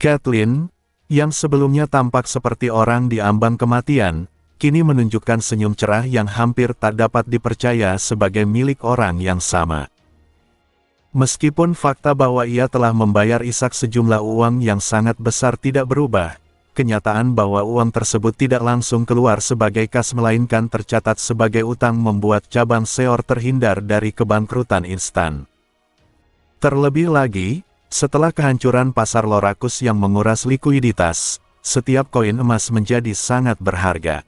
Caitlyn, yang sebelumnya tampak seperti orang di ambang kematian, kini menunjukkan senyum cerah yang hampir tak dapat dipercaya sebagai milik orang yang sama. Meskipun fakta bahwa ia telah membayar Ishak sejumlah uang yang sangat besar tidak berubah, kenyataan bahwa uang tersebut tidak langsung keluar sebagai kas melainkan tercatat sebagai utang membuat cabang Seor terhindar dari kebangkrutan instan. Terlebih lagi, setelah kehancuran pasar Lorakus yang menguras likuiditas, setiap koin emas menjadi sangat berharga.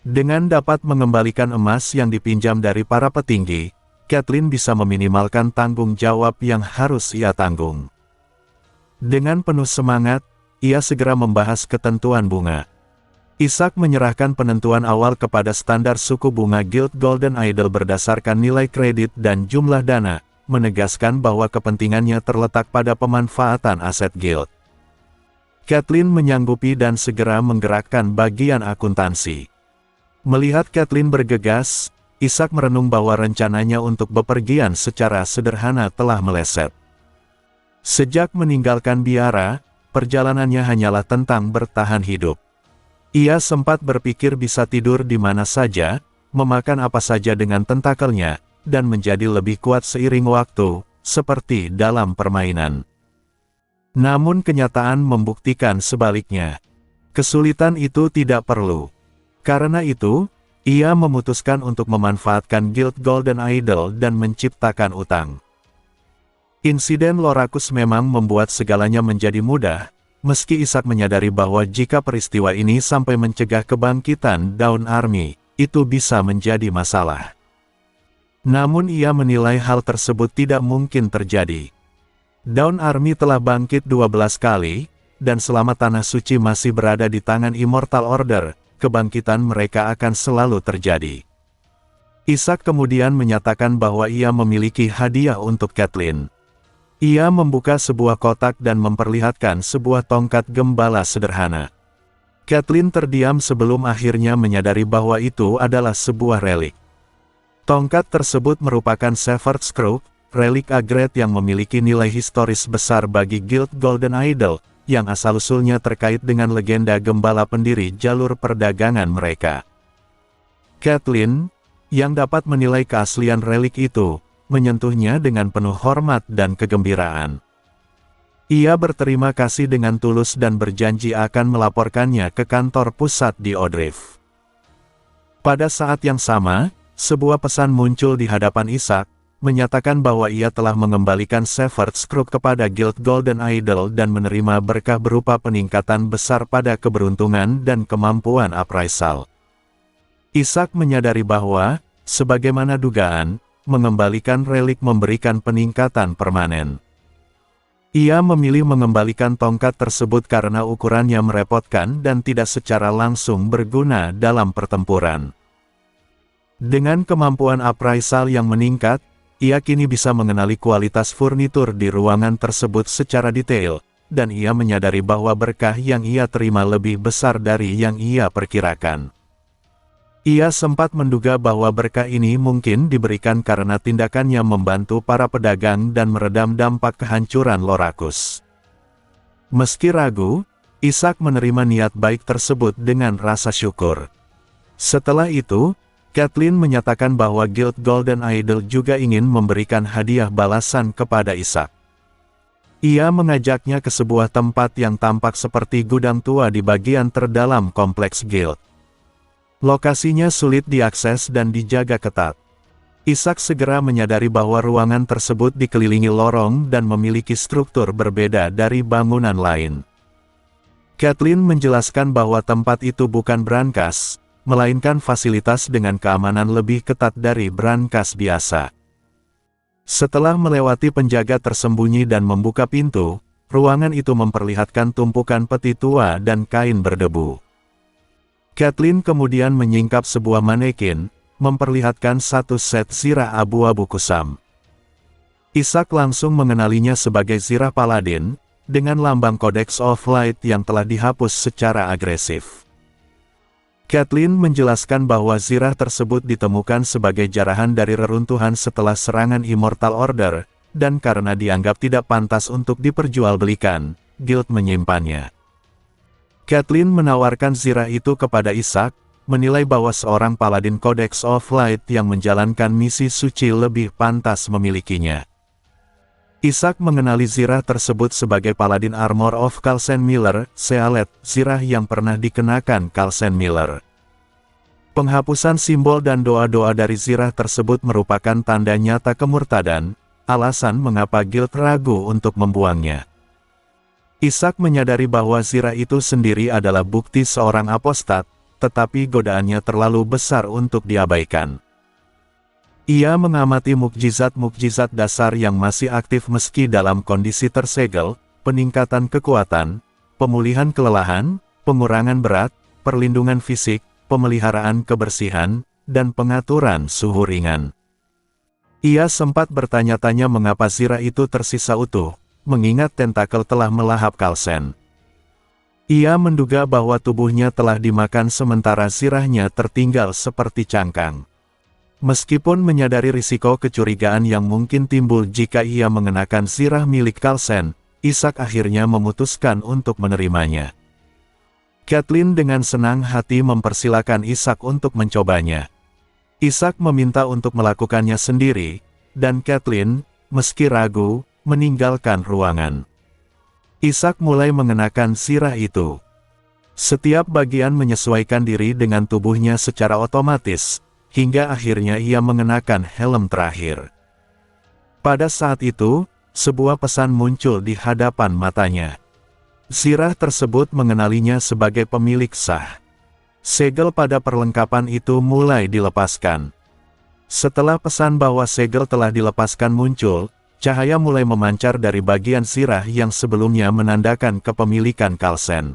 Dengan dapat mengembalikan emas yang dipinjam dari para petinggi, Caitlyn bisa meminimalkan tanggung jawab yang harus ia tanggung. Dengan penuh semangat, ia segera membahas ketentuan bunga. Ishak menyerahkan penentuan awal kepada standar suku bunga Guild Golden Idol berdasarkan nilai kredit dan jumlah dana, menegaskan bahwa kepentingannya terletak pada pemanfaatan aset Guild. Caitlyn menyanggupi dan segera menggerakkan bagian akuntansi. Melihat Caitlyn bergegas, Ishak merenung bahwa rencananya untuk bepergian secara sederhana telah meleset. Sejak meninggalkan biara, perjalanannya hanyalah tentang bertahan hidup. Ia sempat berpikir bisa tidur di mana saja, memakan apa saja dengan tentakelnya, dan menjadi lebih kuat seiring waktu, seperti dalam permainan. Namun kenyataan membuktikan sebaliknya. Kesulitan itu tidak perlu. Karena itu, ia memutuskan untuk memanfaatkan Guild Golden Idol dan menciptakan utang. Insiden Lorakus memang membuat segalanya menjadi mudah, meski Ishak menyadari bahwa jika peristiwa ini sampai mencegah kebangkitan Dawn Army, itu bisa menjadi masalah. Namun ia menilai hal tersebut tidak mungkin terjadi. Dawn Army telah bangkit 12 kali, dan selama Tanah Suci masih berada di tangan Immortal Order, kebangkitan mereka akan selalu terjadi. Ishak kemudian menyatakan bahwa ia memiliki hadiah untuk Caitlyn. Ia membuka sebuah kotak dan memperlihatkan sebuah tongkat gembala sederhana. Caitlyn terdiam sebelum akhirnya menyadari bahwa itu adalah sebuah relik. Tongkat tersebut merupakan Shepherd's Crook, relik Agret yang memiliki nilai historis besar bagi Guild Golden Idol, yang asal-usulnya terkait dengan legenda gembala pendiri jalur perdagangan mereka. Caitlyn, yang dapat menilai keaslian relik itu, menyentuhnya dengan penuh hormat dan kegembiraan. Ia berterima kasih dengan tulus dan berjanji akan melaporkannya ke kantor pusat di Odriff. Pada saat yang sama, sebuah pesan muncul di hadapan Ishak, menyatakan bahwa ia telah mengembalikan Shepherd's Crook kepada Guild Golden Idol dan menerima berkah berupa peningkatan besar pada keberuntungan dan kemampuan appraisal. Ishak menyadari bahwa, sebagaimana dugaan, mengembalikan relik memberikan peningkatan permanen. Ia memilih mengembalikan tongkat tersebut karena ukurannya merepotkan dan tidak secara langsung berguna dalam pertempuran. Dengan kemampuan appraisal yang meningkat, ia kini bisa mengenali kualitas furnitur di ruangan tersebut secara detail, dan ia menyadari bahwa berkah yang ia terima lebih besar dari yang ia perkirakan. Ia sempat menduga bahwa berkah ini mungkin diberikan karena tindakannya membantu para pedagang dan meredam dampak kehancuran Lorakus. Meski ragu, Ishak menerima niat baik tersebut dengan rasa syukur. Setelah itu, Caitlyn menyatakan bahwa Guild Golden Idol juga ingin memberikan hadiah balasan kepada Ishak. Ia mengajaknya ke sebuah tempat yang tampak seperti gudang tua di bagian terdalam kompleks Guild. Lokasinya sulit diakses dan dijaga ketat. Ishak segera menyadari bahwa ruangan tersebut dikelilingi lorong dan memiliki struktur berbeda dari bangunan lain. Caitlyn menjelaskan bahwa tempat itu bukan brankas, melainkan fasilitas dengan keamanan lebih ketat dari brankas biasa. Setelah melewati penjaga tersembunyi dan membuka pintu, ruangan itu memperlihatkan tumpukan peti tua dan kain berdebu. Caitlyn kemudian menyingkap sebuah manekin, memperlihatkan satu set zirah abu-abu kusam. Ishak langsung mengenalinya sebagai zirah Paladin, dengan lambang Codex of Light yang telah dihapus secara agresif. Caitlyn menjelaskan bahwa zirah tersebut ditemukan sebagai jarahan dari reruntuhan setelah serangan Immortal Order, dan karena dianggap tidak pantas untuk diperjualbelikan, Guild menyimpannya. Caitlyn menawarkan zirah itu kepada Isaac, menilai bahwa seorang paladin Codex of Light yang menjalankan misi suci lebih pantas memilikinya. Isaac mengenali zirah tersebut sebagai paladin Armor of Carlsen Miller, Sealet, zirah yang pernah dikenakan Carlsen Miller. Penghapusan simbol dan doa-doa dari zirah tersebut merupakan tanda nyata kemurtadan, alasan mengapa Guild ragu untuk membuangnya. Isaac menyadari bahwa zirah itu sendiri adalah bukti seorang apostat, tetapi godaannya terlalu besar untuk diabaikan. Ia mengamati mukjizat-mukjizat dasar yang masih aktif meski dalam kondisi tersegel, peningkatan kekuatan, pemulihan kelelahan, pengurangan berat, perlindungan fisik, pemeliharaan kebersihan, dan pengaturan suhu ringan. Ia sempat bertanya-tanya mengapa zirah itu tersisa utuh, mengingat tentakel telah melahap Carlsen. Ia menduga bahwa tubuhnya telah dimakan sementara zirahnya tertinggal seperti cangkang. Meskipun menyadari risiko kecurigaan yang mungkin timbul jika ia mengenakan zirah milik Carlsen, Isaac akhirnya memutuskan untuk menerimanya. Caitlyn dengan senang hati mempersilakan Isaac untuk mencobanya. Isaac meminta untuk melakukannya sendiri, dan Caitlyn, meski ragu, meninggalkan ruangan. Isaac mulai mengenakan zirah itu. Setiap bagian menyesuaikan diri dengan tubuhnya secara otomatis, hingga akhirnya ia mengenakan helm terakhir. Pada saat itu, sebuah pesan muncul di hadapan matanya. Zirah tersebut mengenalinya sebagai pemilik sah. Segel pada perlengkapan itu mulai dilepaskan. Setelah pesan bahwa segel telah dilepaskan muncul, cahaya mulai memancar dari bagian zirah yang sebelumnya menandakan kepemilikan Carlsen.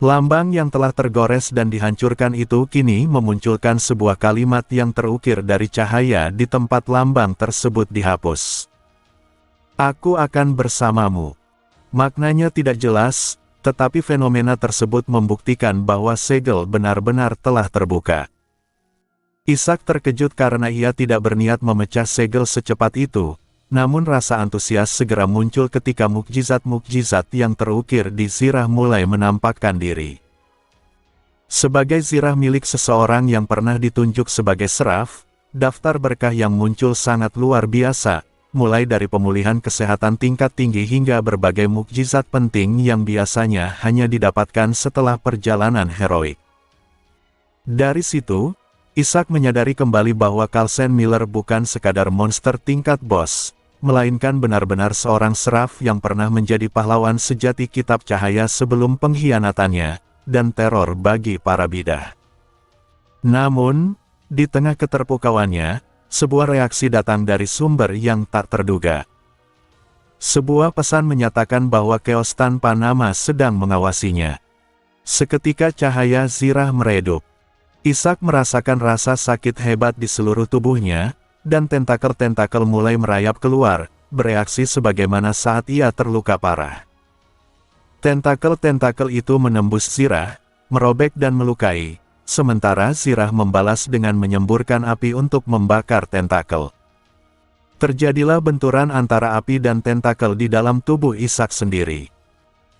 Lambang yang telah tergores dan dihancurkan itu kini memunculkan sebuah kalimat yang terukir dari cahaya di tempat lambang tersebut dihapus. Aku akan bersamamu. Maknanya tidak jelas, tetapi fenomena tersebut membuktikan bahwa segel benar-benar telah terbuka. Isaac terkejut karena ia tidak berniat memecah segel secepat itu. Namun rasa antusias segera muncul ketika mukjizat-mukjizat yang terukir di zirah mulai menampakkan diri. Sebagai zirah milik seseorang yang pernah ditunjuk sebagai seraf, daftar berkah yang muncul sangat luar biasa, mulai dari pemulihan kesehatan tingkat tinggi hingga berbagai mukjizat penting yang biasanya hanya didapatkan setelah perjalanan heroik. Dari situ, Isaac menyadari kembali bahwa Carlsen Miller bukan sekadar monster tingkat bos, melainkan benar-benar seorang seraf yang pernah menjadi pahlawan sejati kitab cahaya sebelum pengkhianatannya, dan teror bagi para bidah. Namun, di tengah keterpukauannya, sebuah reaksi datang dari sumber yang tak terduga. Sebuah pesan menyatakan bahwa Chaos tanpa nama sedang mengawasinya. Seketika cahaya zirah meredup. Isaac merasakan rasa sakit hebat di seluruh tubuhnya, dan tentakel-tentakel mulai merayap keluar, bereaksi sebagaimana saat ia terluka parah. Tentakel-tentakel itu menembus zirah, merobek dan melukai, sementara zirah membalas dengan menyemburkan api untuk membakar tentakel. Terjadilah benturan antara api dan tentakel di dalam tubuh Isaac sendiri.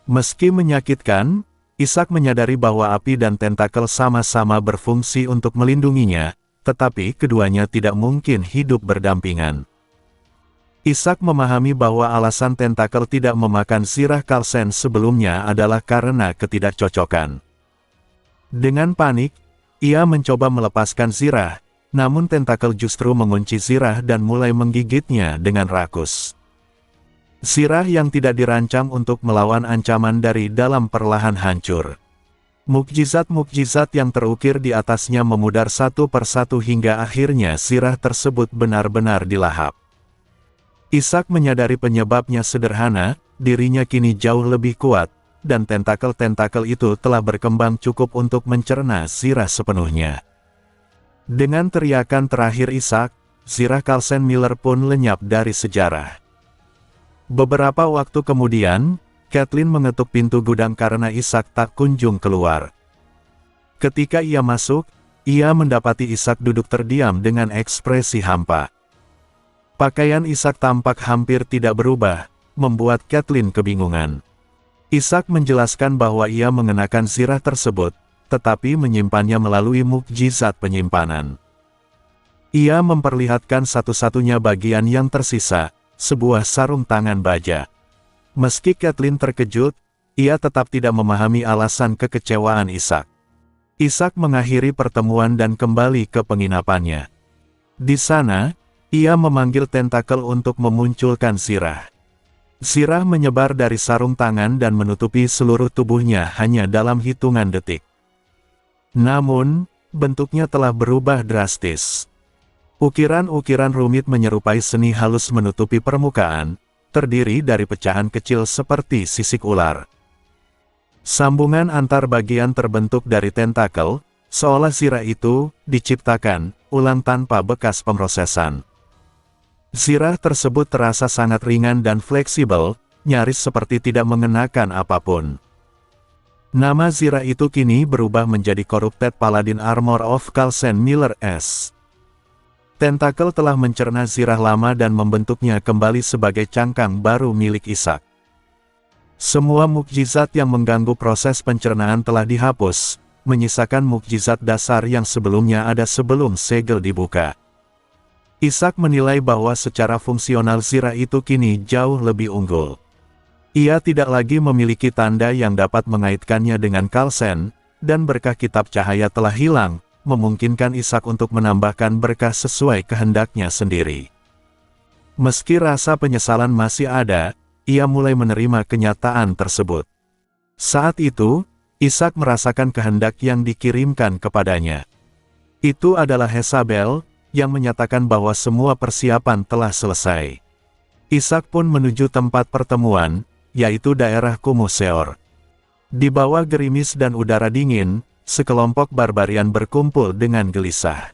Meski menyakitkan, Isaac menyadari bahwa api dan tentakel sama-sama berfungsi untuk melindunginya, tetapi keduanya tidak mungkin hidup berdampingan. Isaac memahami bahwa alasan tentakel tidak memakan zirah Carlsen sebelumnya adalah karena ketidakcocokan. Dengan panik, ia mencoba melepaskan zirah, namun tentakel justru mengunci zirah dan mulai menggigitnya dengan rakus. Zirah yang tidak dirancang untuk melawan ancaman dari dalam perlahan hancur. Mukjizat-mukjizat yang terukir di atasnya memudar satu persatu hingga akhirnya zirah tersebut benar-benar dilahap. Isaac menyadari penyebabnya sederhana, dirinya kini jauh lebih kuat, dan tentakel-tentakel itu telah berkembang cukup untuk mencerna zirah sepenuhnya. Dengan teriakan terakhir Isaac, zirah Carlsen Miller pun lenyap dari sejarah. Beberapa waktu kemudian, Caitlyn mengetuk pintu gudang karena Isaac tak kunjung keluar. Ketika ia masuk, ia mendapati Isaac duduk terdiam dengan ekspresi hampa. Pakaian Isaac tampak hampir tidak berubah, membuat Caitlyn kebingungan. Ishak menjelaskan bahwa ia mengenakan zirah tersebut, tetapi menyimpannya melalui mukjizat penyimpanan. Ia memperlihatkan satu-satunya bagian yang tersisa, sebuah sarung tangan baja. Meski Caitlin terkejut, ia tetap tidak memahami alasan kekecewaan Ishak. Ishak mengakhiri pertemuan dan kembali ke penginapannya. Di sana, ia memanggil tentakel untuk memunculkan zirah. Zirah menyebar dari sarung tangan dan menutupi seluruh tubuhnya hanya dalam hitungan detik. Namun, bentuknya telah berubah drastis. Ukiran-ukiran rumit menyerupai seni halus menutupi permukaan, terdiri dari pecahan kecil seperti sisik ular. Sambungan antar bagian terbentuk dari tentakel, seolah zirah itu diciptakan ulang tanpa bekas pemrosesan. Zirah tersebut terasa sangat ringan dan fleksibel, nyaris seperti tidak mengenakan apapun. Nama zirah itu kini berubah menjadi Corrupted Paladin Armor of Kalsen Miller S. Tentakel telah mencerna zirah lama dan membentuknya kembali sebagai cangkang baru milik Ishak. Semua mukjizat yang mengganggu proses pencernaan telah dihapus, menyisakan mukjizat dasar yang sebelumnya ada sebelum segel dibuka. Ishak menilai bahwa secara fungsional zirah itu kini jauh lebih unggul. Ia tidak lagi memiliki tanda yang dapat mengaitkannya dengan Kalsen, dan berkah kitab cahaya telah hilang, memungkinkan Ishak untuk menambahkan berkah sesuai kehendaknya sendiri. Meski rasa penyesalan masih ada, ia mulai menerima kenyataan tersebut. Saat itu, Ishak merasakan kehendak yang dikirimkan kepadanya. Itu adalah Hezabel, yang menyatakan bahwa semua persiapan telah selesai. Ishak pun menuju tempat pertemuan, yaitu daerah Kumuseor. Di bawah gerimis dan udara dingin, sekelompok barbarian berkumpul dengan gelisah.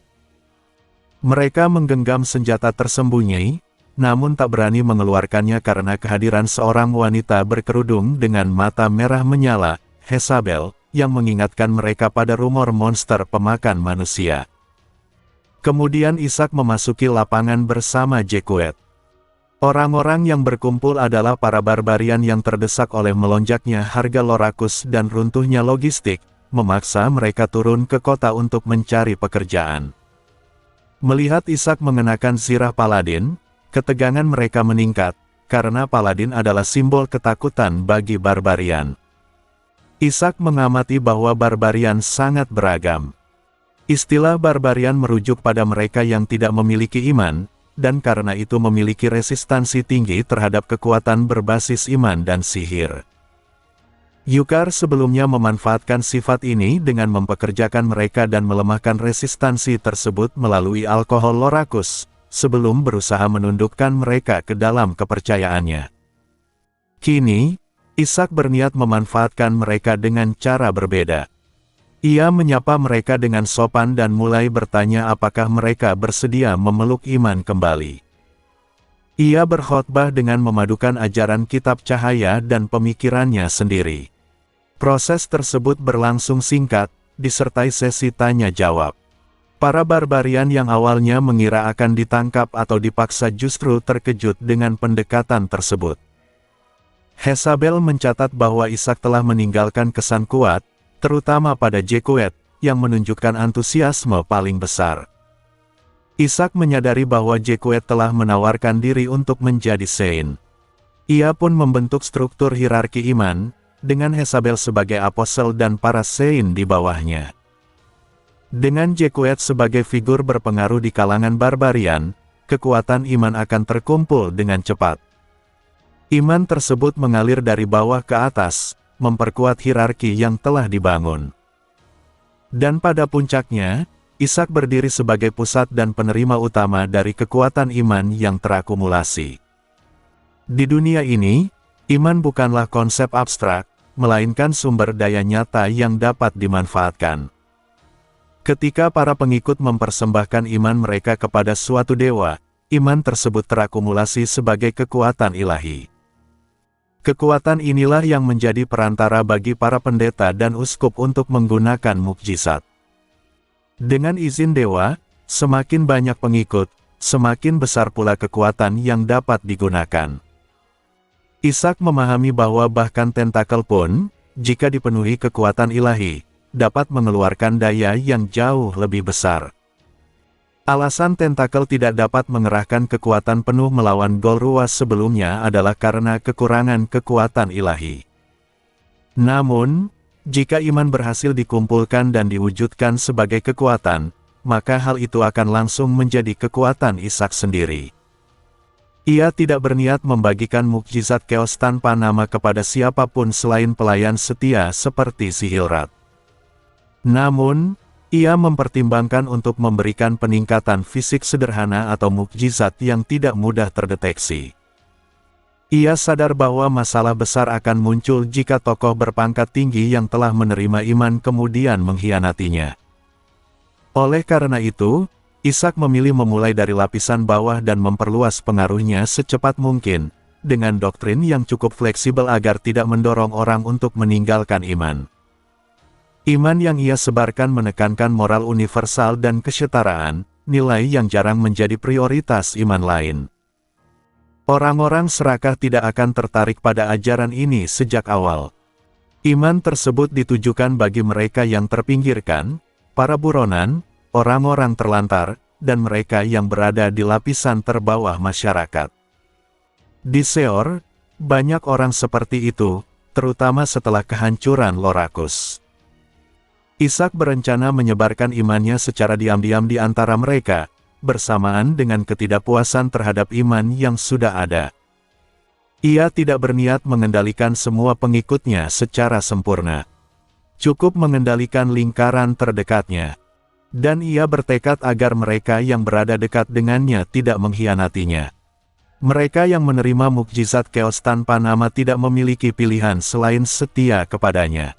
Mereka menggenggam senjata tersembunyi, namun tak berani mengeluarkannya karena kehadiran seorang wanita berkerudung dengan mata merah menyala, Hezabel, yang mengingatkan mereka pada rumor monster pemakan manusia. Kemudian Ishak memasuki lapangan bersama Jekuet. Orang-orang yang berkumpul adalah para barbarian yang terdesak oleh melonjaknya harga Lorakus dan runtuhnya logistik, memaksa mereka turun ke kota untuk mencari pekerjaan. Melihat Ishak mengenakan zirah paladin, ketegangan mereka meningkat, karena paladin adalah simbol ketakutan bagi barbarian. Ishak mengamati bahwa barbarian sangat beragam. Istilah barbarian merujuk pada mereka yang tidak memiliki iman, dan karena itu memiliki resistansi tinggi terhadap kekuatan berbasis iman dan sihir. Yukar sebelumnya memanfaatkan sifat ini dengan mempekerjakan mereka dan melemahkan resistansi tersebut melalui alkohol Lorakus, sebelum berusaha menundukkan mereka ke dalam kepercayaannya. Kini, Ishak berniat memanfaatkan mereka dengan cara berbeda. Ia menyapa mereka dengan sopan dan mulai bertanya apakah mereka bersedia memeluk iman kembali. Ia berkhotbah dengan memadukan ajaran kitab cahaya dan pemikirannya sendiri. Proses tersebut berlangsung singkat, disertai sesi tanya-jawab. Para barbarian yang awalnya mengira akan ditangkap atau dipaksa justru terkejut dengan pendekatan tersebut. Hezabel mencatat bahwa Ishak telah meninggalkan kesan kuat, terutama pada Jekuet, yang menunjukkan antusiasme paling besar. Ishak menyadari bahwa Jekuet telah menawarkan diri untuk menjadi Sein. Ia pun membentuk struktur hierarki iman, dengan Hezabel sebagai apostel dan para Sein di bawahnya. Dengan Jekuet sebagai figur berpengaruh di kalangan barbarian, kekuatan iman akan terkumpul dengan cepat. Iman tersebut mengalir dari bawah ke atas, memperkuat hierarki yang telah dibangun. Dan pada puncaknya, Ishak berdiri sebagai pusat dan penerima utama dari kekuatan iman yang terakumulasi. Di dunia ini, iman bukanlah konsep abstrak, melainkan sumber daya nyata yang dapat dimanfaatkan. Ketika para pengikut mempersembahkan iman mereka kepada suatu dewa, iman tersebut terakumulasi sebagai kekuatan ilahi. Kekuatan inilah yang menjadi perantara bagi para pendeta dan uskup untuk menggunakan mukjizat. Dengan izin dewa, semakin banyak pengikut, semakin besar pula kekuatan yang dapat digunakan. Ishak memahami bahwa bahkan tentakel pun, jika dipenuhi kekuatan ilahi, dapat mengeluarkan daya yang jauh lebih besar. Alasan tentakel tidak dapat mengerahkan kekuatan penuh melawan Golruas sebelumnya adalah karena kekurangan kekuatan ilahi. Namun, jika iman berhasil dikumpulkan dan diwujudkan sebagai kekuatan, maka hal itu akan langsung menjadi kekuatan Ishak sendiri. Ia tidak berniat membagikan mukjizat Chaos tanpa nama kepada siapapun selain pelayan setia seperti si Hilrat. Namun, ia mempertimbangkan untuk memberikan peningkatan fisik sederhana atau mukjizat yang tidak mudah terdeteksi. Ia sadar bahwa masalah besar akan muncul jika tokoh berpangkat tinggi yang telah menerima iman kemudian mengkhianatinya. Oleh karena itu, Ishak memilih memulai dari lapisan bawah dan memperluas pengaruhnya secepat mungkin, dengan doktrin yang cukup fleksibel agar tidak mendorong orang untuk meninggalkan iman. Iman yang ia sebarkan menekankan moral universal dan kesetaraan, nilai yang jarang menjadi prioritas iman lain. Orang-orang serakah tidak akan tertarik pada ajaran ini sejak awal. Iman tersebut ditujukan bagi mereka yang terpinggirkan, para buronan, orang-orang terlantar, dan mereka yang berada di lapisan terbawah masyarakat. Di Seor, banyak orang seperti itu, terutama setelah kehancuran Lorakus. Ishak berencana menyebarkan imannya secara diam-diam di antara mereka, bersamaan dengan ketidakpuasan terhadap iman yang sudah ada. Ia tidak berniat mengendalikan semua pengikutnya secara sempurna. Cukup mengendalikan lingkaran terdekatnya. Dan ia bertekad agar mereka yang berada dekat dengannya tidak mengkhianatinya. Mereka yang menerima mukjizat Chaos tanpa nama tidak memiliki pilihan selain setia kepadanya.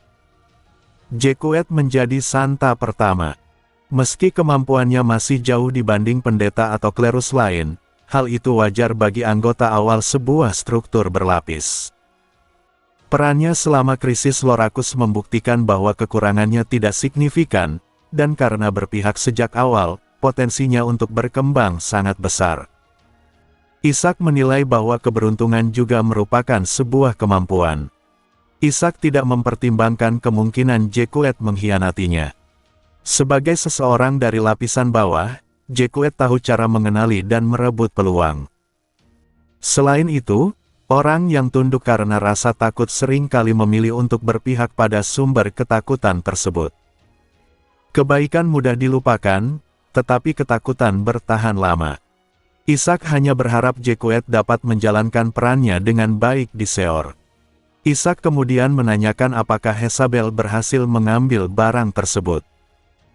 Jekuet menjadi santa pertama. Meski kemampuannya masih jauh dibanding pendeta atau klerus lain, hal itu wajar bagi anggota awal sebuah struktur berlapis. Perannya selama krisis Lorakus membuktikan bahwa kekurangannya tidak signifikan, dan karena berpihak sejak awal, potensinya untuk berkembang sangat besar. Ishak menilai bahwa keberuntungan juga merupakan sebuah kemampuan. Ishak tidak mempertimbangkan kemungkinan Jekuet mengkhianatinya. Sebagai seseorang dari lapisan bawah, Jekuet tahu cara mengenali dan merebut peluang. Selain itu, orang yang tunduk karena rasa takut sering kali memilih untuk berpihak pada sumber ketakutan tersebut. Kebaikan mudah dilupakan, tetapi ketakutan bertahan lama. Ishak hanya berharap Jekuet dapat menjalankan perannya dengan baik di Seor. Ishak kemudian menanyakan apakah Hezabel berhasil mengambil barang tersebut.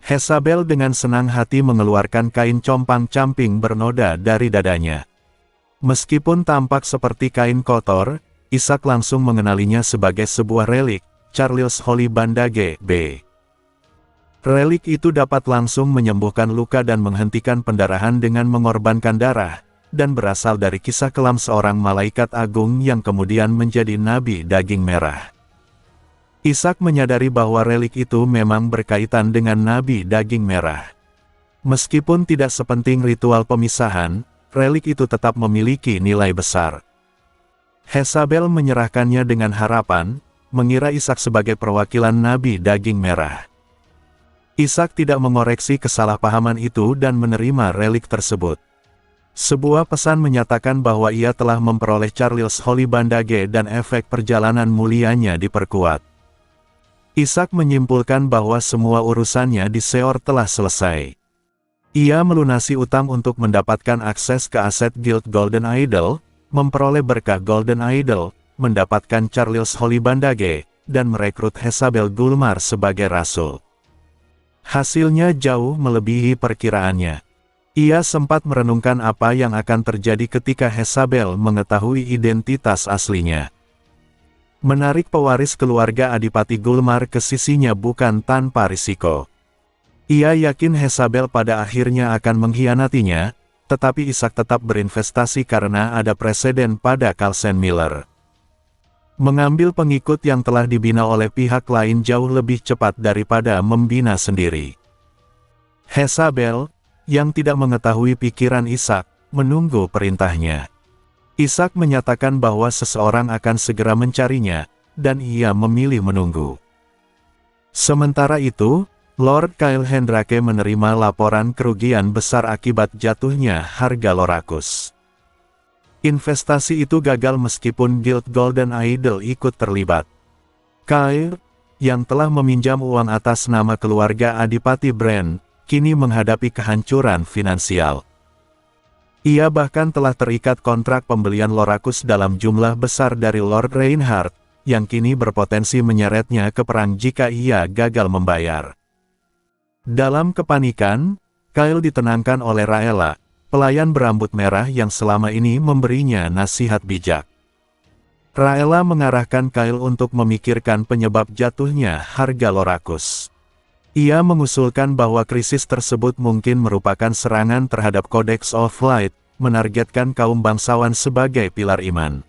Hezabel dengan senang hati mengeluarkan kain compang-camping bernoda dari dadanya. Meskipun tampak seperti kain kotor, Ishak langsung mengenalinya sebagai sebuah relik, Charles Holy Bandage B. Relik itu dapat langsung menyembuhkan luka dan menghentikan pendarahan dengan mengorbankan darah, dan berasal dari kisah kelam seorang malaikat agung yang kemudian menjadi nabi daging merah. Ishak menyadari bahwa relik itu memang berkaitan dengan nabi daging merah. Meskipun tidak sepenting ritual pemisahan, relik itu tetap memiliki nilai besar. Hezabel menyerahkannya dengan harapan, mengira Ishak sebagai perwakilan nabi daging merah. Ishak tidak mengoreksi kesalahpahaman itu dan menerima relik tersebut. Sebuah pesan menyatakan bahwa ia telah memperoleh Charles Holy Bandage dan efek perjalanan mulianya diperkuat. Ishak menyimpulkan bahwa semua urusannya di Seor telah selesai. Ia melunasi utang untuk mendapatkan akses ke aset Guild Golden Idol, memperoleh berkah Golden Idol, mendapatkan Charles Holy Bandage, dan merekrut Hezabel Gulmar sebagai rasul. Hasilnya jauh melebihi perkiraannya. Ia sempat merenungkan apa yang akan terjadi ketika Hezabel mengetahui identitas aslinya. Menarik pewaris keluarga Adipati Gulmar ke sisinya bukan tanpa risiko. Ia yakin Hezabel pada akhirnya akan mengkhianatinya, tetapi Ishak tetap berinvestasi karena ada preseden pada Carlsen Miller. Mengambil pengikut yang telah dibina oleh pihak lain jauh lebih cepat daripada membina sendiri. Hezabel, yang tidak mengetahui pikiran Ishak, menunggu perintahnya. Ishak menyatakan bahwa seseorang akan segera mencarinya, dan ia memilih menunggu. Sementara itu, Lord Kyle Hendrake menerima laporan kerugian besar akibat jatuhnya harga Lorakus. Investasi itu gagal meskipun Guild Golden Idol ikut terlibat. Kyle, yang telah meminjam uang atas nama keluarga Adipati Brand, kini menghadapi kehancuran finansial. Ia bahkan telah terikat kontrak pembelian Lorakus dalam jumlah besar dari Lord Reinhardt, yang kini berpotensi menyeretnya ke perang jika ia gagal membayar. Dalam kepanikan, Kyle ditenangkan oleh Raela, pelayan berambut merah yang selama ini memberinya nasihat bijak. Raela mengarahkan Kyle untuk memikirkan penyebab jatuhnya harga Lorakus. Ia mengusulkan bahwa krisis tersebut mungkin merupakan serangan terhadap Codex of Light, menargetkan kaum bangsawan sebagai pilar iman.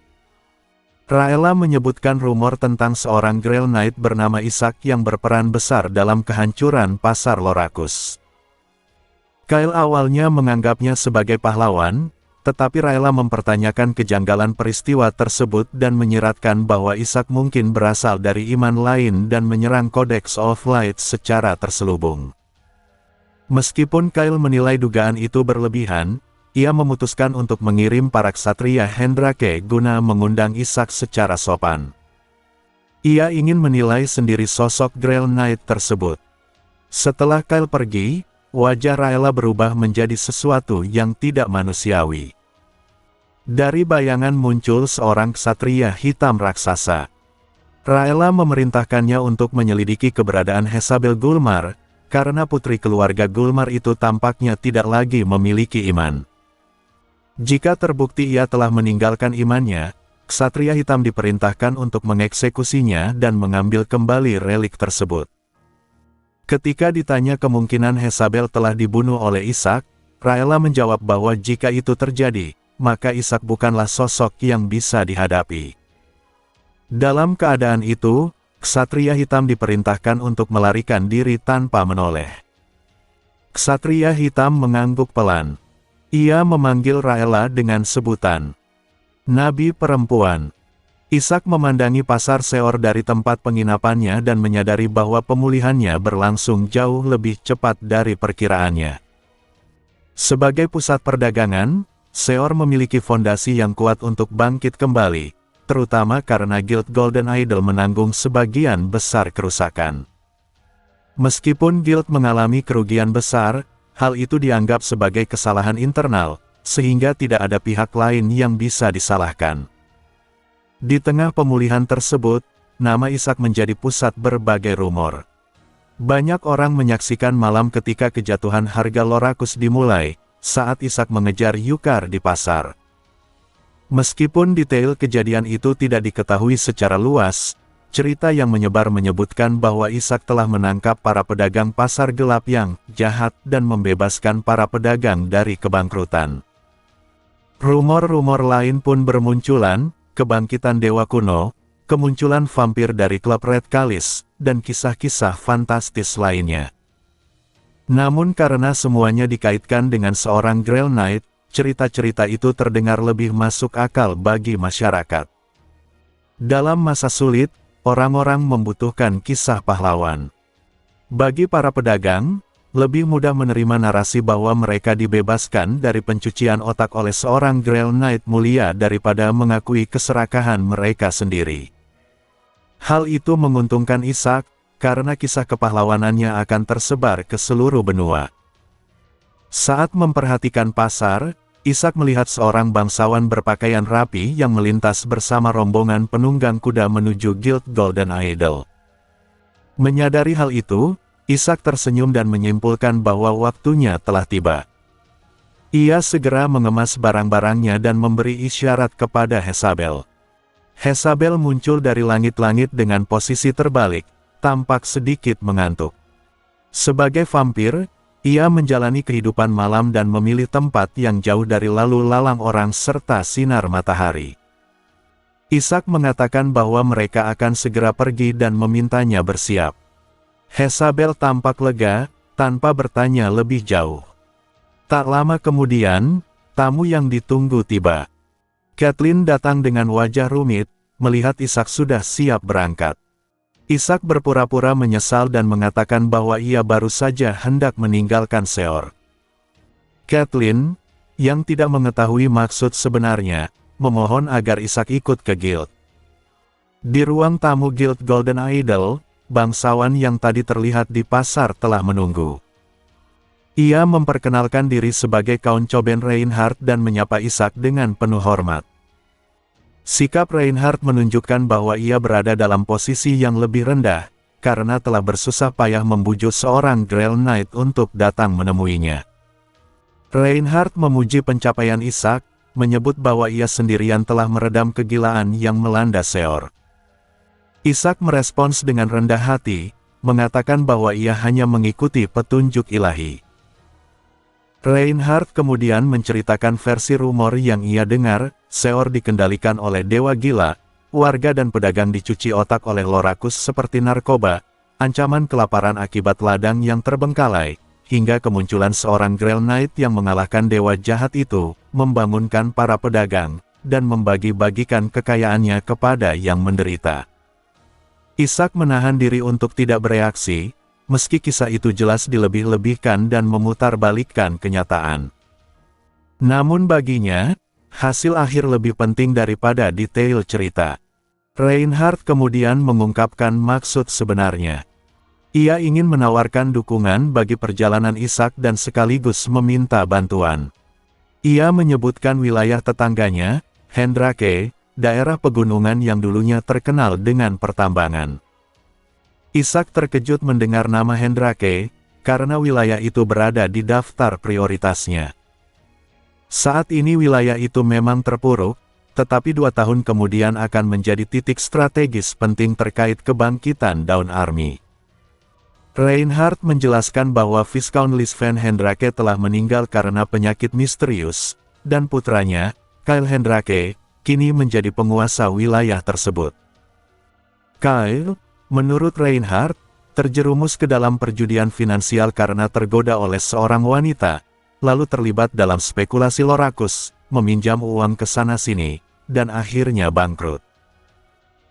Raela menyebutkan rumor tentang seorang Grail Knight bernama Ishak yang berperan besar dalam kehancuran pasar Lorakus. Kyle awalnya menganggapnya sebagai pahlawan, tetapi Raela mempertanyakan kejanggalan peristiwa tersebut dan menyiratkan bahwa Ishak mungkin berasal dari iman lain dan menyerang Codex of Light secara terselubung. Meskipun Kyle menilai dugaan itu berlebihan, ia memutuskan untuk mengirim para ksatria Hendrake guna mengundang Ishak secara sopan. Ia ingin menilai sendiri sosok Grail Knight tersebut. Setelah Kyle pergi, wajah Raela berubah menjadi sesuatu yang tidak manusiawi. Dari bayangan muncul seorang ksatria hitam raksasa. Raela memerintahkannya untuk menyelidiki keberadaan Hezabel Gulmar, karena putri keluarga Gulmar itu tampaknya tidak lagi memiliki iman. Jika terbukti ia telah meninggalkan imannya, ksatria hitam diperintahkan untuk mengeksekusinya dan mengambil kembali relik tersebut. Ketika ditanya kemungkinan Hezabel telah dibunuh oleh Ishak, Raela menjawab bahwa jika itu terjadi, maka Ishak bukanlah sosok yang bisa dihadapi. Dalam keadaan itu, ksatria hitam diperintahkan untuk melarikan diri tanpa menoleh. Ksatria hitam mengangguk pelan. Ia memanggil Raela dengan sebutan Nabi Perempuan. Ishak memandangi pasar Seor dari tempat penginapannya dan menyadari bahwa pemulihannya berlangsung jauh lebih cepat dari perkiraannya. Sebagai pusat perdagangan, Seor memiliki fondasi yang kuat untuk bangkit kembali, terutama karena Guild Golden Idol menanggung sebagian besar kerusakan. Meskipun Guild mengalami kerugian besar, hal itu dianggap sebagai kesalahan internal, sehingga tidak ada pihak lain yang bisa disalahkan. Di tengah pemulihan tersebut, nama Ishak menjadi pusat berbagai rumor. Banyak orang menyaksikan malam ketika kejatuhan harga Lorakus dimulai, saat Ishak mengejar Yukar di pasar. Meskipun detail kejadian itu tidak diketahui secara luas, cerita yang menyebar menyebutkan bahwa Ishak telah menangkap para pedagang pasar gelap yang jahat dan membebaskan para pedagang dari kebangkrutan. Rumor-rumor lain pun bermunculan, kebangkitan dewa kuno, kemunculan vampir dari klub Red Kalis, dan kisah-kisah fantastis lainnya. Namun karena semuanya dikaitkan dengan seorang Grail Knight, cerita-cerita itu terdengar lebih masuk akal bagi masyarakat. Dalam masa sulit, orang-orang membutuhkan kisah pahlawan. Bagi para pedagang, lebih mudah menerima narasi bahwa mereka dibebaskan dari pencucian otak oleh seorang Grail Knight mulia daripada mengakui keserakahan mereka sendiri. Hal itu menguntungkan Ishak, karena kisah kepahlawanannya akan tersebar ke seluruh benua. Saat memperhatikan pasar, Ishak melihat seorang bangsawan berpakaian rapi yang melintas bersama rombongan penunggang kuda menuju Guild Golden Idol. Menyadari hal itu, Ishak tersenyum dan menyimpulkan bahwa waktunya telah tiba. Ia segera mengemas barang-barangnya dan memberi isyarat kepada Hezabel. Hezabel muncul dari langit-langit dengan posisi terbalik, tampak sedikit mengantuk. Sebagai vampir, ia menjalani kehidupan malam dan memilih tempat yang jauh dari lalu lalang orang serta sinar matahari. Ishak mengatakan bahwa mereka akan segera pergi dan memintanya bersiap. Hezabel tampak lega, tanpa bertanya lebih jauh. Tak lama kemudian, tamu yang ditunggu tiba. Catelyn datang dengan wajah rumit, melihat Ishak sudah siap berangkat. Ishak berpura-pura menyesal dan mengatakan bahwa ia baru saja hendak meninggalkan Seor. Catelyn, yang tidak mengetahui maksud sebenarnya, memohon agar Ishak ikut ke guild. Di ruang tamu Guild Golden Idol, bangsawan yang tadi terlihat di pasar telah menunggu. Ia memperkenalkan diri sebagai Count Coben Reinhardt dan menyapa Ishak dengan penuh hormat. Sikap Reinhardt menunjukkan bahwa ia berada dalam posisi yang lebih rendah, karena telah bersusah payah membujuk seorang Grail Knight untuk datang menemuinya. Reinhardt memuji pencapaian Ishak, menyebut bahwa ia sendirian telah meredam kegilaan yang melanda Seor. Ishak merespons dengan rendah hati, mengatakan bahwa ia hanya mengikuti petunjuk ilahi. Reinhardt kemudian menceritakan versi rumor yang ia dengar, Seor dikendalikan oleh Dewa Gila, warga dan pedagang dicuci otak oleh Lorakus seperti narkoba, ancaman kelaparan akibat ladang yang terbengkalai, hingga kemunculan seorang Grail Knight yang mengalahkan dewa jahat itu, membangunkan para pedagang, dan membagi-bagikan kekayaannya kepada yang menderita. Ishak menahan diri untuk tidak bereaksi, meski kisah itu jelas dilebih-lebihkan dan memutarbalikkan kenyataan. Namun baginya, hasil akhir lebih penting daripada detail cerita. Reinhardt kemudian mengungkapkan maksud sebenarnya. Ia ingin menawarkan dukungan bagi perjalanan Ishak dan sekaligus meminta bantuan. Ia menyebutkan wilayah tetangganya, Hendrake, daerah pegunungan yang dulunya terkenal dengan pertambangan. Ishak terkejut mendengar nama Hendrake, karena wilayah itu berada di daftar prioritasnya. Saat ini wilayah itu memang terpuruk, tetapi 2 tahun kemudian akan menjadi titik strategis penting terkait kebangkitan Dawn Army. Reinhardt menjelaskan bahwa Viscount Lisven Hendrake telah meninggal karena penyakit misterius, dan putranya, Kyle Hendrake, kini menjadi penguasa wilayah tersebut. Kyle, menurut Reinhardt, terjerumus ke dalam perjudian finansial karena tergoda oleh seorang wanita, lalu terlibat dalam spekulasi Lorakus, meminjam uang ke sana-sini, dan akhirnya bangkrut.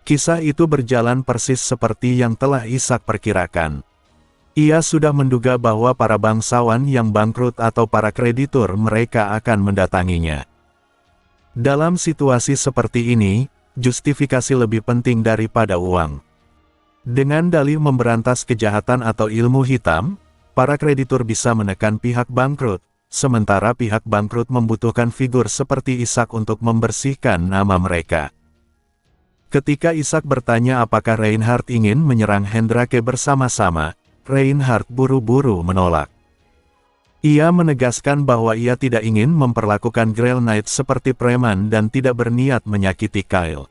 Kisah itu berjalan persis seperti yang telah Ishak perkirakan. Ia sudah menduga bahwa para bangsawan yang bangkrut atau para kreditur mereka akan mendatanginya. Dalam situasi seperti ini, justifikasi lebih penting daripada uang. Dengan dalih memberantas kejahatan atau ilmu hitam, para kreditur bisa menekan pihak bangkrut, sementara pihak bangkrut membutuhkan figur seperti Ishak untuk membersihkan nama mereka. Ketika Ishak bertanya apakah Reinhardt ingin menyerang Hendrake bersama-sama, Reinhardt buru-buru menolak. Ia menegaskan bahwa ia tidak ingin memperlakukan Grail Knight seperti preman dan tidak berniat menyakiti Kyle.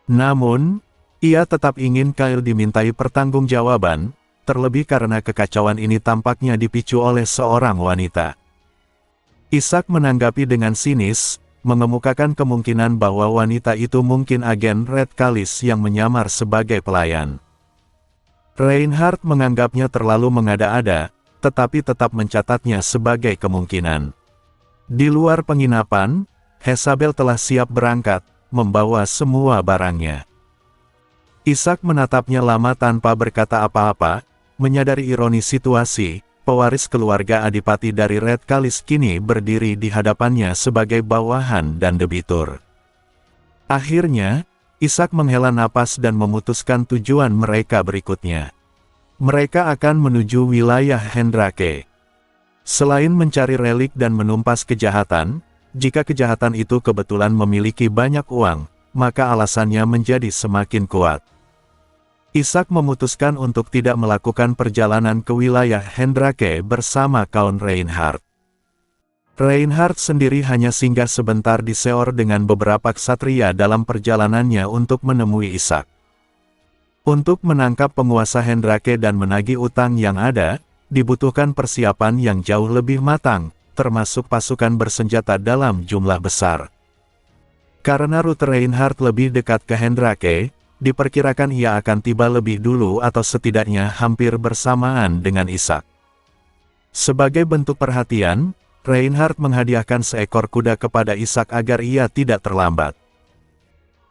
Namun, ia tetap ingin Kyle dimintai pertanggungjawaban, terlebih karena kekacauan ini tampaknya dipicu oleh seorang wanita. Ishak menanggapi dengan sinis, mengemukakan kemungkinan bahwa wanita itu mungkin agen Red Kalis yang menyamar sebagai pelayan. Reinhardt menganggapnya terlalu mengada-ada, tetapi tetap mencatatnya sebagai kemungkinan. Di luar penginapan, Jezabel telah siap berangkat, membawa semua barangnya. Ishak menatapnya lama tanpa berkata apa-apa, menyadari ironi situasi, pewaris keluarga adipati dari Red Kalis kini berdiri di hadapannya sebagai bawahan dan debitur. Akhirnya, Ishak menghela napas dan memutuskan tujuan mereka berikutnya. Mereka akan menuju wilayah Hendrake. Selain mencari relik dan menumpas kejahatan, jika kejahatan itu kebetulan memiliki banyak uang, maka alasannya menjadi semakin kuat. Ishak memutuskan untuk tidak melakukan perjalanan ke wilayah Hendrake bersama Count Reinhardt. Reinhardt sendiri hanya singgah sebentar di Seor dengan beberapa ksatria dalam perjalanannya untuk menemui Ishak. Untuk menangkap penguasa Hendrake dan menagih utang yang ada, dibutuhkan persiapan yang jauh lebih matang, termasuk pasukan bersenjata dalam jumlah besar. Karena rute Reinhardt lebih dekat ke Hendrake, diperkirakan ia akan tiba lebih dulu atau setidaknya hampir bersamaan dengan Ishak. Sebagai bentuk perhatian, Reinhard menghadiahkan seekor kuda kepada Ishak agar ia tidak terlambat.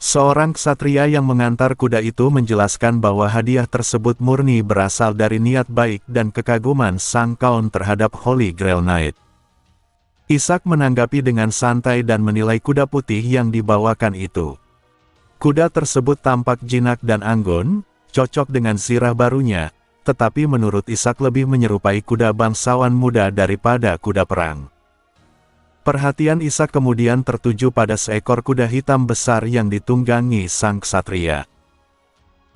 Seorang ksatria yang mengantar kuda itu menjelaskan bahwa hadiah tersebut murni berasal dari niat baik dan kekaguman sang kaun terhadap Holy Grail Knight. Ishak menanggapi dengan santai dan menilai kuda putih yang dibawakan itu. Kuda tersebut tampak jinak dan anggun, cocok dengan zirah barunya, tetapi menurut Ishak lebih menyerupai kuda bangsawan muda daripada kuda perang. Perhatian Ishak kemudian tertuju pada seekor kuda hitam besar yang ditunggangi sang ksatria.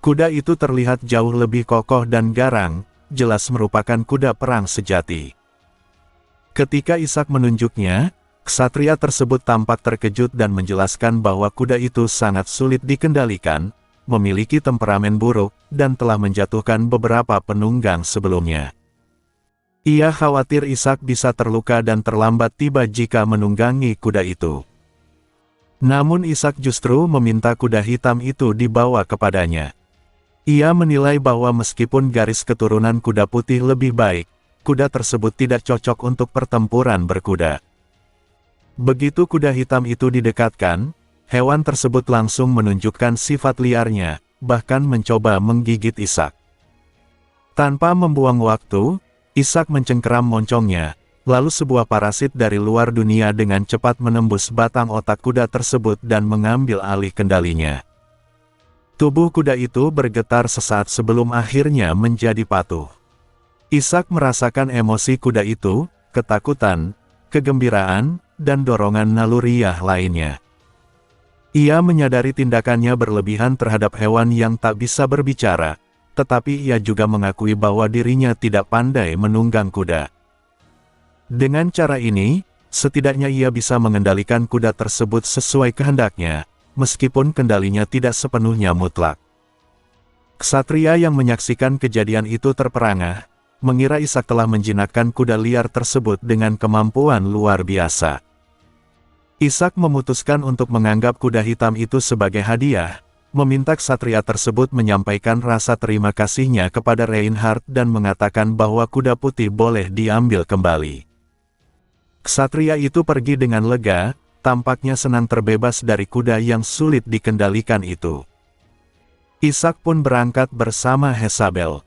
Kuda itu terlihat jauh lebih kokoh dan garang, jelas merupakan kuda perang sejati. Ketika Ishak menunjuknya, ksatria tersebut tampak terkejut dan menjelaskan bahwa kuda itu sangat sulit dikendalikan, memiliki temperamen buruk, dan telah menjatuhkan beberapa penunggang sebelumnya. Ia khawatir Ishak bisa terluka dan terlambat tiba jika menunggangi kuda itu. Namun Ishak justru meminta kuda hitam itu dibawa kepadanya. Ia menilai bahwa meskipun garis keturunan kuda putih lebih baik, kuda tersebut tidak cocok untuk pertempuran berkuda. Begitu kuda hitam itu didekatkan, hewan tersebut langsung menunjukkan sifat liarnya, bahkan mencoba menggigit Ishak. Tanpa membuang waktu, Ishak mencengkeram moncongnya, lalu sebuah parasit dari luar dunia dengan cepat menembus batang otak kuda tersebut dan mengambil alih kendalinya. Tubuh kuda itu bergetar sesaat sebelum akhirnya menjadi patuh. Ishak merasakan emosi kuda itu, ketakutan, kegembiraan, dan dorongan naluriah lainnya. Ia menyadari tindakannya berlebihan terhadap hewan yang tak bisa berbicara, tetapi ia juga mengakui bahwa dirinya tidak pandai menunggang kuda. Dengan cara ini, setidaknya ia bisa mengendalikan kuda tersebut sesuai kehendaknya, meskipun kendalinya tidak sepenuhnya mutlak. Ksatria yang menyaksikan kejadian itu terperangah, mengira Ishak telah menjinakkan kuda liar tersebut dengan kemampuan luar biasa. Ishak memutuskan untuk menganggap kuda hitam itu sebagai hadiah, meminta ksatria tersebut menyampaikan rasa terima kasihnya kepada Reinhard dan mengatakan bahwa kuda putih boleh diambil kembali. Ksatria itu pergi dengan lega, tampaknya senang terbebas dari kuda yang sulit dikendalikan itu. Ishak pun berangkat bersama Hezabel.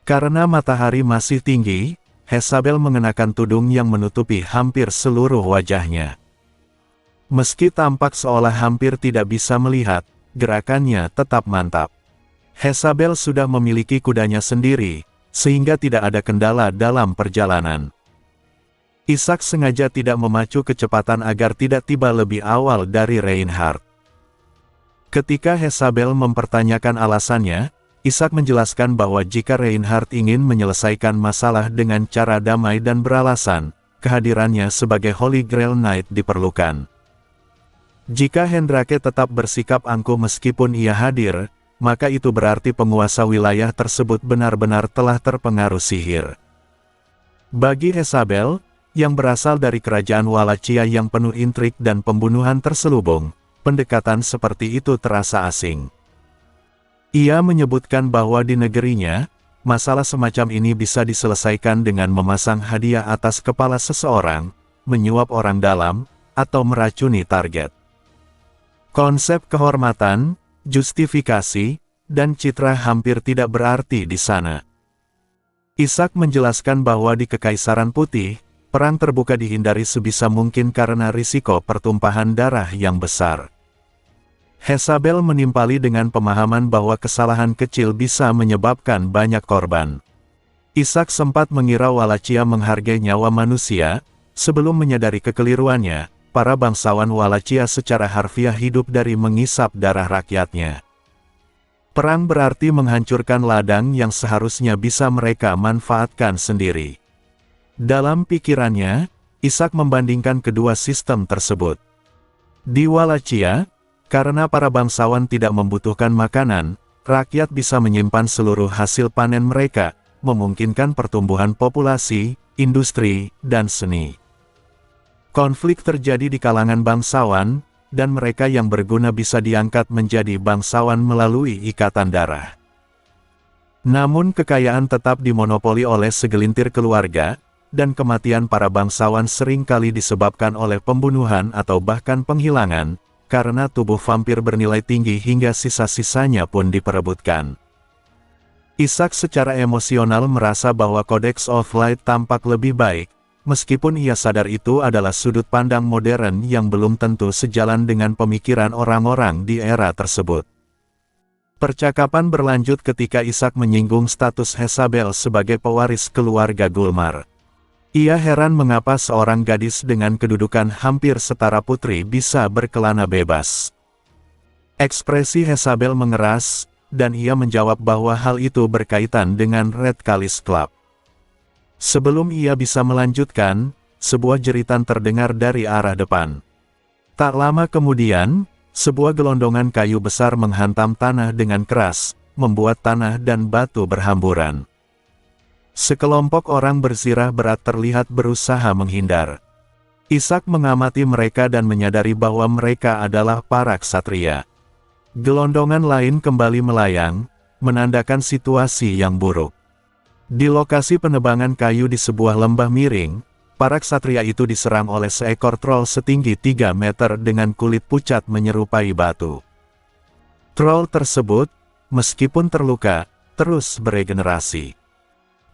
Karena matahari masih tinggi, Hezabel mengenakan tudung yang menutupi hampir seluruh wajahnya. Meski tampak seolah hampir tidak bisa melihat, gerakannya tetap mantap. Hezabel sudah memiliki kudanya sendiri, sehingga tidak ada kendala dalam perjalanan. Ishak sengaja tidak memacu kecepatan agar tidak tiba lebih awal dari Reinhard. Ketika Hezabel mempertanyakan alasannya, Ishak menjelaskan bahwa jika Reinhard ingin menyelesaikan masalah dengan cara damai dan beralasan, kehadirannya sebagai Holy Grail Knight diperlukan. Jika Hendrake tetap bersikap angkuh meskipun ia hadir, maka itu berarti penguasa wilayah tersebut benar-benar telah terpengaruh sihir. Bagi Hezabel, yang berasal dari kerajaan Wallachia yang penuh intrik dan pembunuhan terselubung, pendekatan seperti itu terasa asing. Ia menyebutkan bahwa di negerinya, masalah semacam ini bisa diselesaikan dengan memasang hadiah atas kepala seseorang, menyuap orang dalam, atau meracuni target. Konsep kehormatan, justifikasi, dan citra hampir tidak berarti di sana. Ishak menjelaskan bahwa di Kekaisaran Putih, perang terbuka dihindari sebisa mungkin karena risiko pertumpahan darah yang besar. Hezabel menimpali dengan pemahaman bahwa kesalahan kecil bisa menyebabkan banyak korban. Ishak sempat mengira Wallachia menghargai nyawa manusia, sebelum menyadari kekeliruannya. Para bangsawan Wallachia secara harfiah hidup dari mengisap darah rakyatnya. Perang berarti menghancurkan ladang yang seharusnya bisa mereka manfaatkan sendiri. Dalam pikirannya, Ishak membandingkan kedua sistem tersebut. Di Wallachia, karena para bangsawan tidak membutuhkan makanan, rakyat bisa menyimpan seluruh hasil panen mereka, memungkinkan pertumbuhan populasi, industri, dan seni. Konflik terjadi di kalangan bangsawan, dan mereka yang berguna bisa diangkat menjadi bangsawan melalui ikatan darah. Namun kekayaan tetap dimonopoli oleh segelintir keluarga, dan kematian para bangsawan seringkali disebabkan oleh pembunuhan atau bahkan penghilangan, karena tubuh vampir bernilai tinggi hingga sisa-sisanya pun diperebutkan. Isaac secara emosional merasa bahwa Codex of Light tampak lebih baik, meskipun ia sadar itu adalah sudut pandang modern yang belum tentu sejalan dengan pemikiran orang-orang di era tersebut. Percakapan berlanjut ketika Isaac menyinggung status Jezabel sebagai pewaris keluarga Gulmar. Ia heran mengapa seorang gadis dengan kedudukan hampir setara putri bisa berkelana bebas. Ekspresi Jezabel mengeras, dan ia menjawab bahwa hal itu berkaitan dengan Red Chalice Club. Sebelum ia bisa melanjutkan, sebuah jeritan terdengar dari arah depan. Tak lama kemudian, sebuah gelondongan kayu besar menghantam tanah dengan keras, membuat tanah dan batu berhamburan. Sekelompok orang berzirah berat terlihat berusaha menghindar. Isaac mengamati mereka dan menyadari bahwa mereka adalah para ksatria. Gelondongan lain kembali melayang, menandakan situasi yang buruk. Di lokasi penebangan kayu di sebuah lembah miring, para ksatria itu diserang oleh seekor troll setinggi 3 meter dengan kulit pucat menyerupai batu. Troll tersebut, meskipun terluka, terus beregenerasi.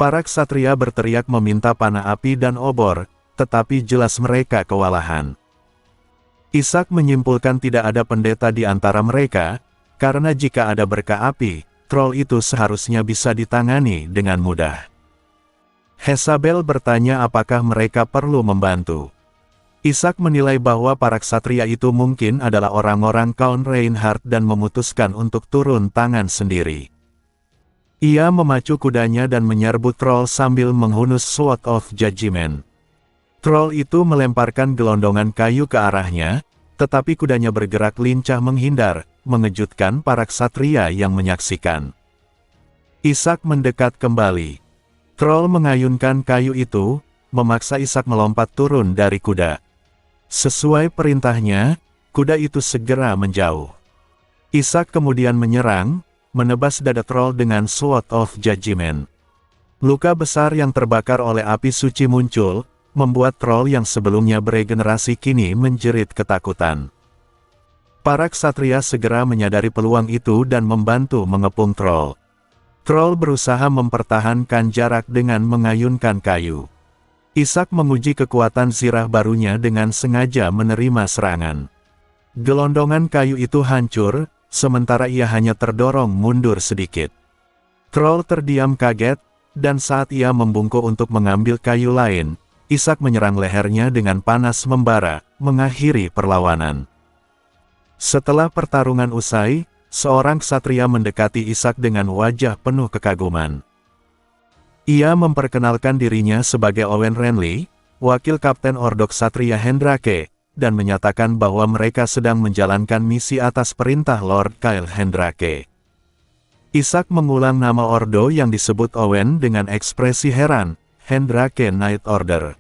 Para ksatria berteriak meminta panah api dan obor, tetapi jelas mereka kewalahan. Isaac menyimpulkan tidak ada pendeta di antara mereka, karena jika ada berkah api, troll itu seharusnya bisa ditangani dengan mudah. Jezabel bertanya apakah mereka perlu membantu. Isaac menilai bahwa para ksatria itu mungkin adalah orang-orang Count Reinhardt dan memutuskan untuk turun tangan sendiri. Ia memacu kudanya dan menyerbu troll sambil menghunus Sword of Judgment. Troll itu melemparkan gelondongan kayu ke arahnya, tetapi kudanya bergerak lincah menghindar, mengejutkan para ksatria yang menyaksikan. Isaac mendekat kembali. Troll mengayunkan kayu itu, memaksa Isaac melompat turun dari kuda. Sesuai perintahnya, kuda itu segera menjauh. Isaac kemudian menyerang, menebas dada troll dengan Sword of Judgment. Luka besar yang terbakar oleh api suci muncul, membuat troll yang sebelumnya beregenerasi kini menjerit ketakutan. Para ksatria segera menyadari peluang itu dan membantu mengepung troll. Troll berusaha mempertahankan jarak dengan mengayunkan kayu. Isaac menguji kekuatan zirah barunya dengan sengaja menerima serangan. Gelondongan kayu itu hancur, sementara ia hanya terdorong mundur sedikit. Troll terdiam kaget, dan saat ia membungkuk untuk mengambil kayu lain, Isaac menyerang lehernya dengan panas membara, mengakhiri perlawanan. Setelah pertarungan usai, seorang ksatria mendekati Isaac dengan wajah penuh kekaguman. Ia memperkenalkan dirinya sebagai Owen Renly, wakil Kapten Ordo Ksatria Hendrake, dan menyatakan bahwa mereka sedang menjalankan misi atas perintah Lord Kyle Hendrake. Isaac mengulang nama Ordo yang disebut Owen dengan ekspresi heran, Hendrake Knight Order.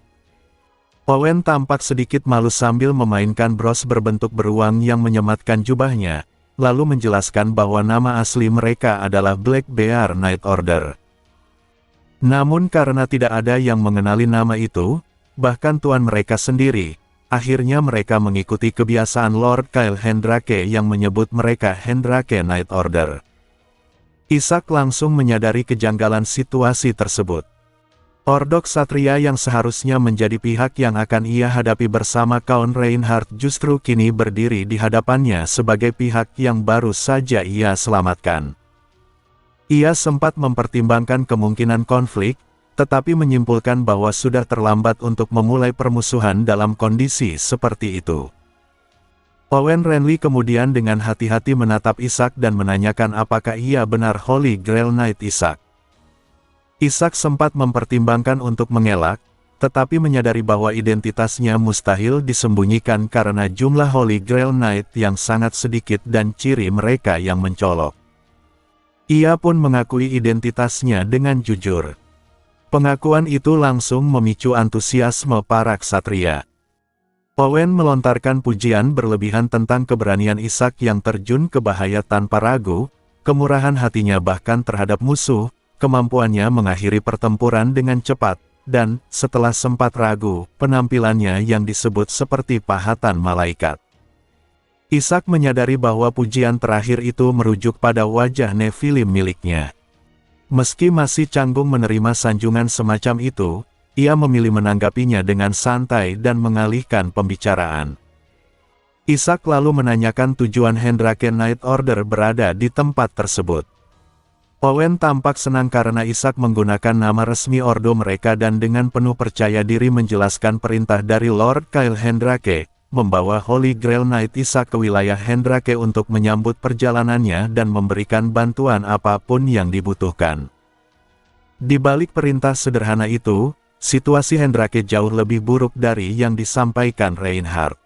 Owen tampak sedikit malu sambil memainkan bros berbentuk beruang yang menyematkan jubahnya, lalu menjelaskan bahwa nama asli mereka adalah Black Bear Knight Order. Namun karena tidak ada yang mengenali nama itu, bahkan tuan mereka sendiri, akhirnya mereka mengikuti kebiasaan Lord Kyle Hendrake yang menyebut mereka Hendrake Knight Order. Isaac langsung menyadari kejanggalan situasi tersebut. Ordo Ksatria yang seharusnya menjadi pihak yang akan ia hadapi bersama Count Reinhardt justru kini berdiri di hadapannya sebagai pihak yang baru saja ia selamatkan. Ia sempat mempertimbangkan kemungkinan konflik, tetapi menyimpulkan bahwa sudah terlambat untuk memulai permusuhan dalam kondisi seperti itu. Owen Renly kemudian dengan hati-hati menatap Isaac dan menanyakan apakah ia benar Holy Grail Knight Isaac. Isaac sempat mempertimbangkan untuk mengelak, tetapi menyadari bahwa identitasnya mustahil disembunyikan karena jumlah Holy Grail Knight yang sangat sedikit dan ciri mereka yang mencolok. Ia pun mengakui identitasnya dengan jujur. Pengakuan itu langsung memicu antusiasme para ksatria. Owen melontarkan pujian berlebihan tentang keberanian Isaac yang terjun ke bahaya tanpa ragu, kemurahan hatinya bahkan terhadap musuh, kemampuannya mengakhiri pertempuran dengan cepat, dan, setelah sempat ragu, penampilannya yang disebut seperti pahatan malaikat. Ishak menyadari bahwa pujian terakhir itu merujuk pada wajah Nephilim miliknya. Meski masih canggung menerima sanjungan semacam itu, ia memilih menanggapinya dengan santai dan mengalihkan pembicaraan. Ishak lalu menanyakan tujuan Hendrake Night Order berada di tempat tersebut. Owen tampak senang karena Ishak menggunakan nama resmi ordo mereka dan dengan penuh percaya diri menjelaskan perintah dari Lord Kyle Hendrake, membawa Holy Grail Knight Ishak ke wilayah Hendrake untuk menyambut perjalanannya dan memberikan bantuan apapun yang dibutuhkan. Di balik perintah sederhana itu, situasi Hendrake jauh lebih buruk dari yang disampaikan Reinhardt.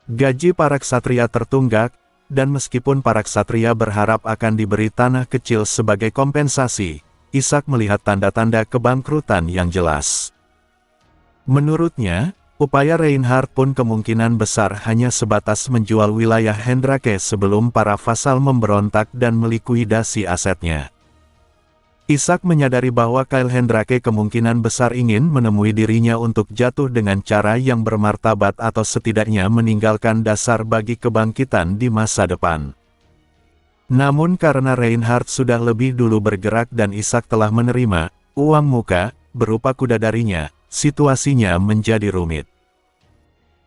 Gaji para ksatria tertunggak, dan meskipun para ksatria berharap akan diberi tanah kecil sebagai kompensasi, Ishak melihat tanda-tanda kebangkrutan yang jelas. Menurutnya, upaya Reinhardt pun kemungkinan besar hanya sebatas menjual wilayah Hendrake sebelum para vasal memberontak dan melikuidasi asetnya. Ishak menyadari bahwa Kyle Hendrake kemungkinan besar ingin menemui dirinya untuk jatuh dengan cara yang bermartabat atau setidaknya meninggalkan dasar bagi kebangkitan di masa depan. Namun karena Reinhardt sudah lebih dulu bergerak dan Ishak telah menerima uang muka berupa kuda darinya, situasinya menjadi rumit.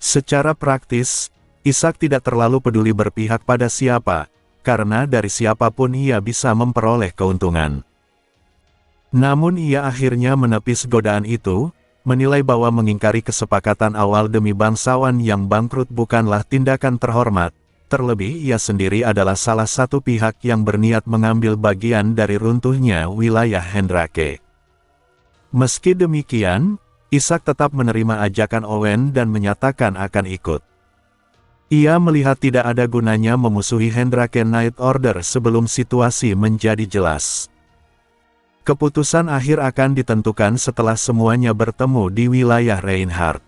Secara praktis, Ishak tidak terlalu peduli berpihak pada siapa, karena dari siapapun ia bisa memperoleh keuntungan. Namun ia akhirnya menepis godaan itu, menilai bahwa mengingkari kesepakatan awal demi bangsawan yang bangkrut bukanlah tindakan terhormat, terlebih ia sendiri adalah salah satu pihak yang berniat mengambil bagian dari runtuhnya wilayah Hendrake. Meski demikian, Ishak tetap menerima ajakan Owen dan menyatakan akan ikut. Ia melihat tidak ada gunanya memusuhi Hendrake Night Order sebelum situasi menjadi jelas. Keputusan akhir akan ditentukan setelah semuanya bertemu di wilayah Reinhardt.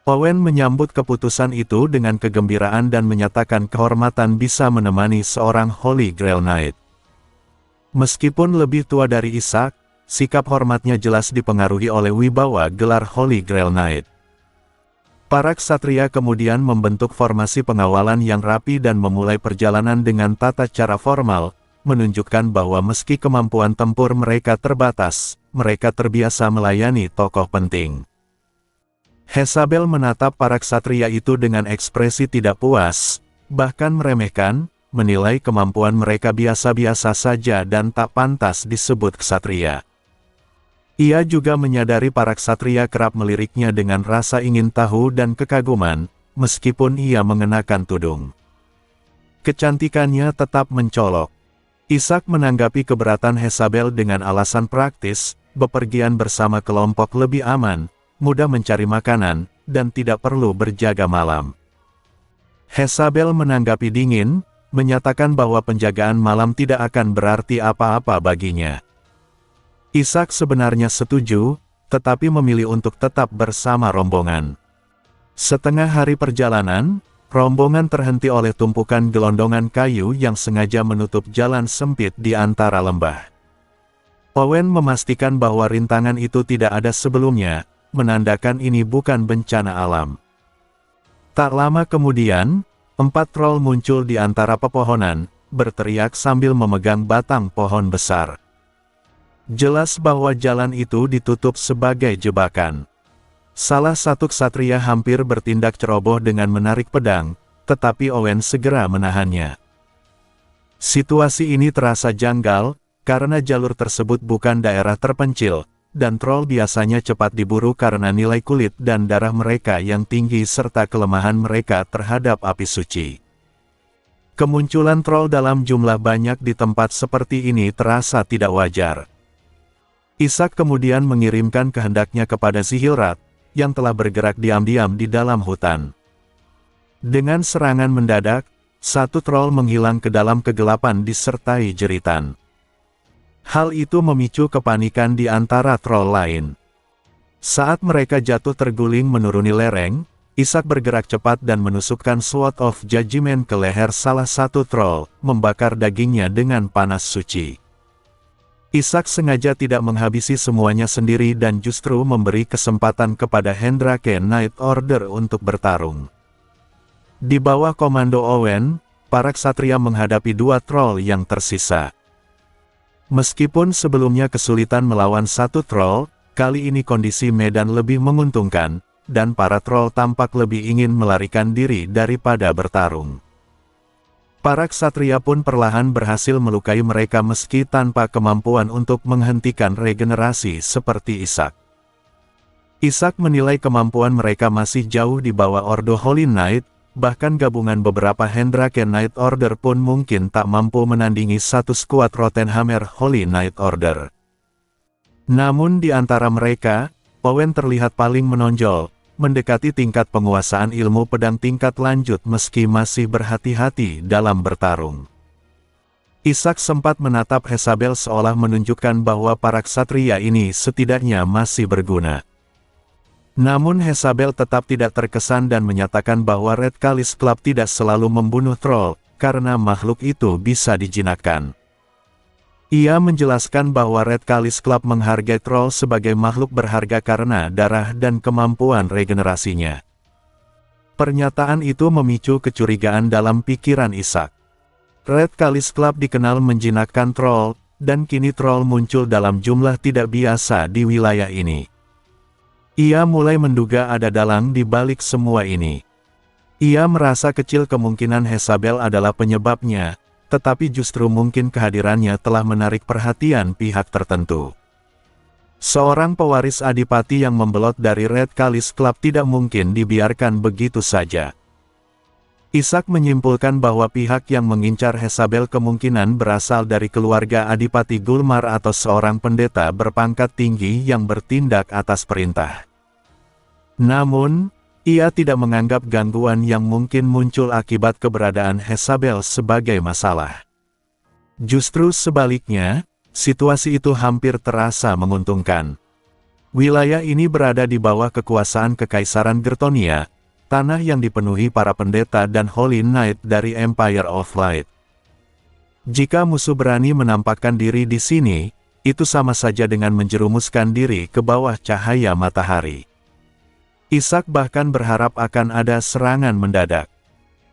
Owen menyambut keputusan itu dengan kegembiraan dan menyatakan kehormatan bisa menemani seorang Holy Grail Knight. Meskipun lebih tua dari Ishak, sikap hormatnya jelas dipengaruhi oleh wibawa gelar Holy Grail Knight. Para ksatria kemudian membentuk formasi pengawalan yang rapi dan memulai perjalanan dengan tata cara formal, menunjukkan bahwa meski kemampuan tempur mereka terbatas, mereka terbiasa melayani tokoh penting. Hezabel menatap para ksatria itu dengan ekspresi tidak puas, bahkan meremehkan, menilai kemampuan mereka biasa-biasa saja dan tak pantas disebut ksatria. Ia juga menyadari para ksatria kerap meliriknya dengan rasa ingin tahu dan kekaguman, meskipun ia mengenakan tudung. Kecantikannya tetap mencolok. Ishak menanggapi keberatan Hezabel dengan alasan praktis, bepergian bersama kelompok lebih aman, mudah mencari makanan, dan tidak perlu berjaga malam. Hezabel menanggapi dingin, menyatakan bahwa penjagaan malam tidak akan berarti apa-apa baginya. Ishak sebenarnya setuju, tetapi memilih untuk tetap bersama rombongan. Setengah hari perjalanan, rombongan terhenti oleh tumpukan gelondongan kayu yang sengaja menutup jalan sempit di antara lembah. Owen memastikan bahwa rintangan itu tidak ada sebelumnya, menandakan ini bukan bencana alam. Tak lama kemudian, 4 troll muncul di antara pepohonan, berteriak sambil memegang batang pohon besar. Jelas bahwa jalan itu ditutup sebagai jebakan. Salah satu ksatria hampir bertindak ceroboh dengan menarik pedang, tetapi Owen segera menahannya. Situasi ini terasa janggal, karena jalur tersebut bukan daerah terpencil, dan troll biasanya cepat diburu karena nilai kulit dan darah mereka yang tinggi serta kelemahan mereka terhadap api suci. Kemunculan troll dalam jumlah banyak di tempat seperti ini terasa tidak wajar. Ishak kemudian mengirimkan kehendaknya kepada Zihilrat, yang telah bergerak diam-diam di dalam hutan. Dengan serangan mendadak, satu troll menghilang ke dalam kegelapan disertai jeritan. Hal itu memicu kepanikan di antara troll lain. Saat mereka jatuh terguling menuruni lereng, Ishak bergerak cepat dan menusukkan Sword of Judgment ke leher salah satu troll, membakar dagingnya dengan panas suci. Ishak sengaja tidak menghabisi semuanya sendiri dan justru memberi kesempatan kepada Hendrake Knight Order untuk bertarung. Di bawah komando Owen, para ksatria menghadapi dua troll yang tersisa. Meskipun sebelumnya kesulitan melawan satu troll, kali ini kondisi medan lebih menguntungkan, dan para troll tampak lebih ingin melarikan diri daripada bertarung. Para ksatria pun perlahan berhasil melukai mereka meski tanpa kemampuan untuk menghentikan regenerasi seperti Ishak. Ishak menilai kemampuan mereka masih jauh di bawah Ordo Holy Knight, bahkan gabungan beberapa Hendrake Knight Order pun mungkin tak mampu menandingi satu skuad Rothenhammer Holy Knight Order. Namun di antara mereka, Owen terlihat paling menonjol, mendekati tingkat penguasaan ilmu pedang tingkat lanjut meski masih berhati-hati dalam bertarung. Ishak sempat menatap Hezabel seolah menunjukkan bahwa para ksatria ini setidaknya masih berguna. Namun Hezabel tetap tidak terkesan dan menyatakan bahwa Red Chalice Club tidak selalu membunuh troll, karena makhluk itu bisa dijinakkan. Ia menjelaskan bahwa Red Chalice Club menghargai troll sebagai makhluk berharga karena darah dan kemampuan regenerasinya. Pernyataan itu memicu kecurigaan dalam pikiran Ishak. Red Chalice Club dikenal menjinakkan troll, dan kini troll muncul dalam jumlah tidak biasa di wilayah ini. Ia mulai menduga ada dalang di balik semua ini. Ia merasa kecil kemungkinan Hezabel adalah penyebabnya, tetapi justru mungkin kehadirannya telah menarik perhatian pihak tertentu. Seorang pewaris adipati yang membelot dari Red Chalice Club tidak mungkin dibiarkan begitu saja. Ishak menyimpulkan bahwa pihak yang mengincar Hezabel kemungkinan berasal dari keluarga Adipati Gulmar atau seorang pendeta berpangkat tinggi yang bertindak atas perintah. Namun, ia tidak menganggap gangguan yang mungkin muncul akibat keberadaan Hezabel sebagai masalah. Justru sebaliknya, situasi itu hampir terasa menguntungkan. Wilayah ini berada di bawah kekuasaan Kekaisaran Gertonia, tanah yang dipenuhi para pendeta dan Holy Knight dari Empire of Light. Jika musuh berani menampakkan diri di sini, itu sama saja dengan menjerumuskan diri ke bawah cahaya matahari. Ishak bahkan berharap akan ada serangan mendadak.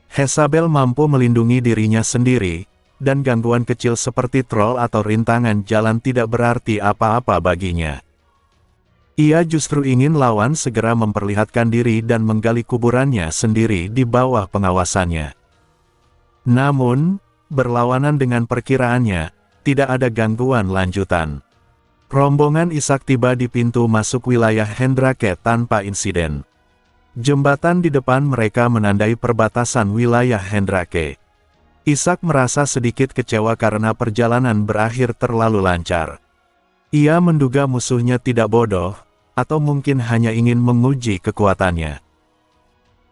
Hezabel mampu melindungi dirinya sendiri, dan gangguan kecil seperti troll atau rintangan jalan tidak berarti apa-apa baginya. Ia justru ingin lawan segera memperlihatkan diri dan menggali kuburannya sendiri di bawah pengawasannya. Namun, berlawanan dengan perkiraannya, tidak ada gangguan lanjutan. Rombongan Ishak tiba di pintu masuk wilayah Hendrake tanpa insiden. Jembatan di depan mereka menandai perbatasan wilayah Hendrake. Ishak merasa sedikit kecewa karena perjalanan berakhir terlalu lancar. Ia menduga musuhnya tidak bodoh, atau mungkin hanya ingin menguji kekuatannya.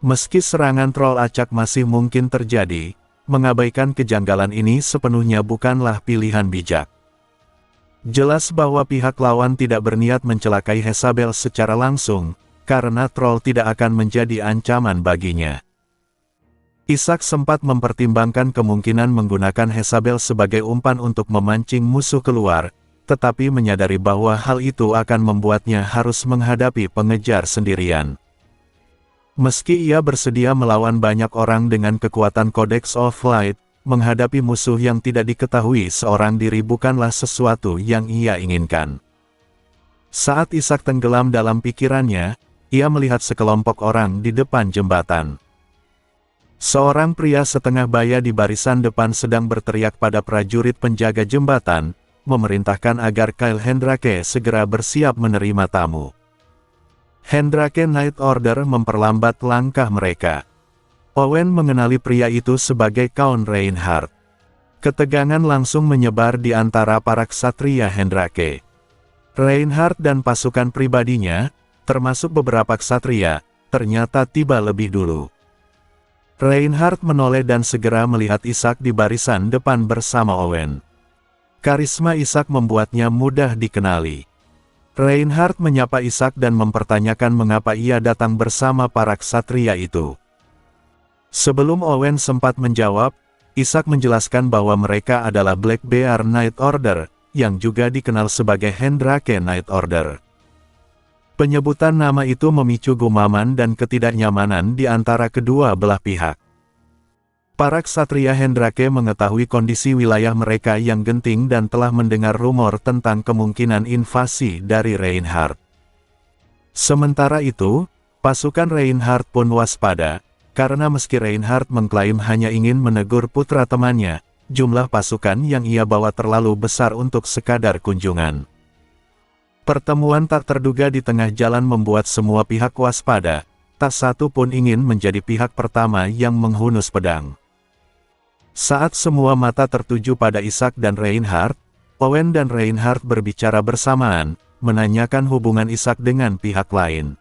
Meski serangan troll acak masih mungkin terjadi, mengabaikan kejanggalan ini sepenuhnya bukanlah pilihan bijak. Jelas bahwa pihak lawan tidak berniat mencelakai Hezabel secara langsung, karena troll tidak akan menjadi ancaman baginya. Ishak sempat mempertimbangkan kemungkinan menggunakan Hezabel sebagai umpan untuk memancing musuh keluar, tetapi menyadari bahwa hal itu akan membuatnya harus menghadapi pengejar sendirian. Meski ia bersedia melawan banyak orang dengan kekuatan Codex of Light, menghadapi musuh yang tidak diketahui seorang diri bukanlah sesuatu yang ia inginkan. Saat Ishak tenggelam dalam pikirannya, ia melihat sekelompok orang di depan jembatan. Seorang pria setengah baya di barisan depan sedang berteriak pada prajurit penjaga jembatan, memerintahkan agar Kyle Hendrake segera bersiap menerima tamu. Hendrake Knight Order memperlambat langkah mereka. Owen mengenali pria itu sebagai Count Reinhardt. Ketegangan langsung menyebar di antara para ksatria Hendrake. Reinhardt dan pasukan pribadinya, termasuk beberapa ksatria, ternyata tiba lebih dulu. Reinhardt menoleh dan segera melihat Ishak di barisan depan bersama Owen. Karisma Ishak membuatnya mudah dikenali. Reinhardt menyapa Ishak dan mempertanyakan mengapa ia datang bersama para ksatria itu. Sebelum Owen sempat menjawab, Ishak menjelaskan bahwa mereka adalah Black Bear Knight Order, yang juga dikenal sebagai Hendrake Night Order. Penyebutan nama itu memicu gumaman dan ketidaknyamanan di antara kedua belah pihak. Para ksatria Hendrake mengetahui kondisi wilayah mereka yang genting dan telah mendengar rumor tentang kemungkinan invasi dari Reinhardt. Sementara itu, pasukan Reinhardt pun waspada, karena meski Reinhardt mengklaim hanya ingin menegur putra temannya, jumlah pasukan yang ia bawa terlalu besar untuk sekadar kunjungan. Pertemuan tak terduga di tengah jalan membuat semua pihak waspada, tak satu pun ingin menjadi pihak pertama yang menghunus pedang. Saat semua mata tertuju pada Isaac dan Reinhardt, Owen dan Reinhardt berbicara bersamaan, menanyakan hubungan Isaac dengan pihak lain.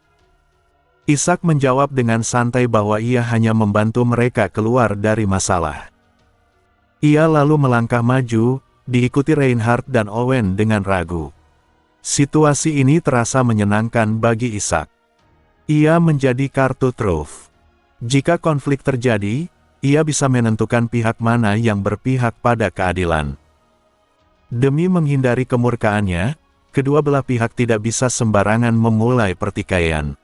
Isaac menjawab dengan santai bahwa ia hanya membantu mereka keluar dari masalah. Ia lalu melangkah maju, diikuti Reinhardt dan Owen dengan ragu. Situasi ini terasa menyenangkan bagi Isaac. Ia menjadi kartu truf. Jika konflik terjadi, ia bisa menentukan pihak mana yang berpihak pada keadilan. Demi menghindari kemurkaannya, kedua belah pihak tidak bisa sembarangan memulai pertikaian.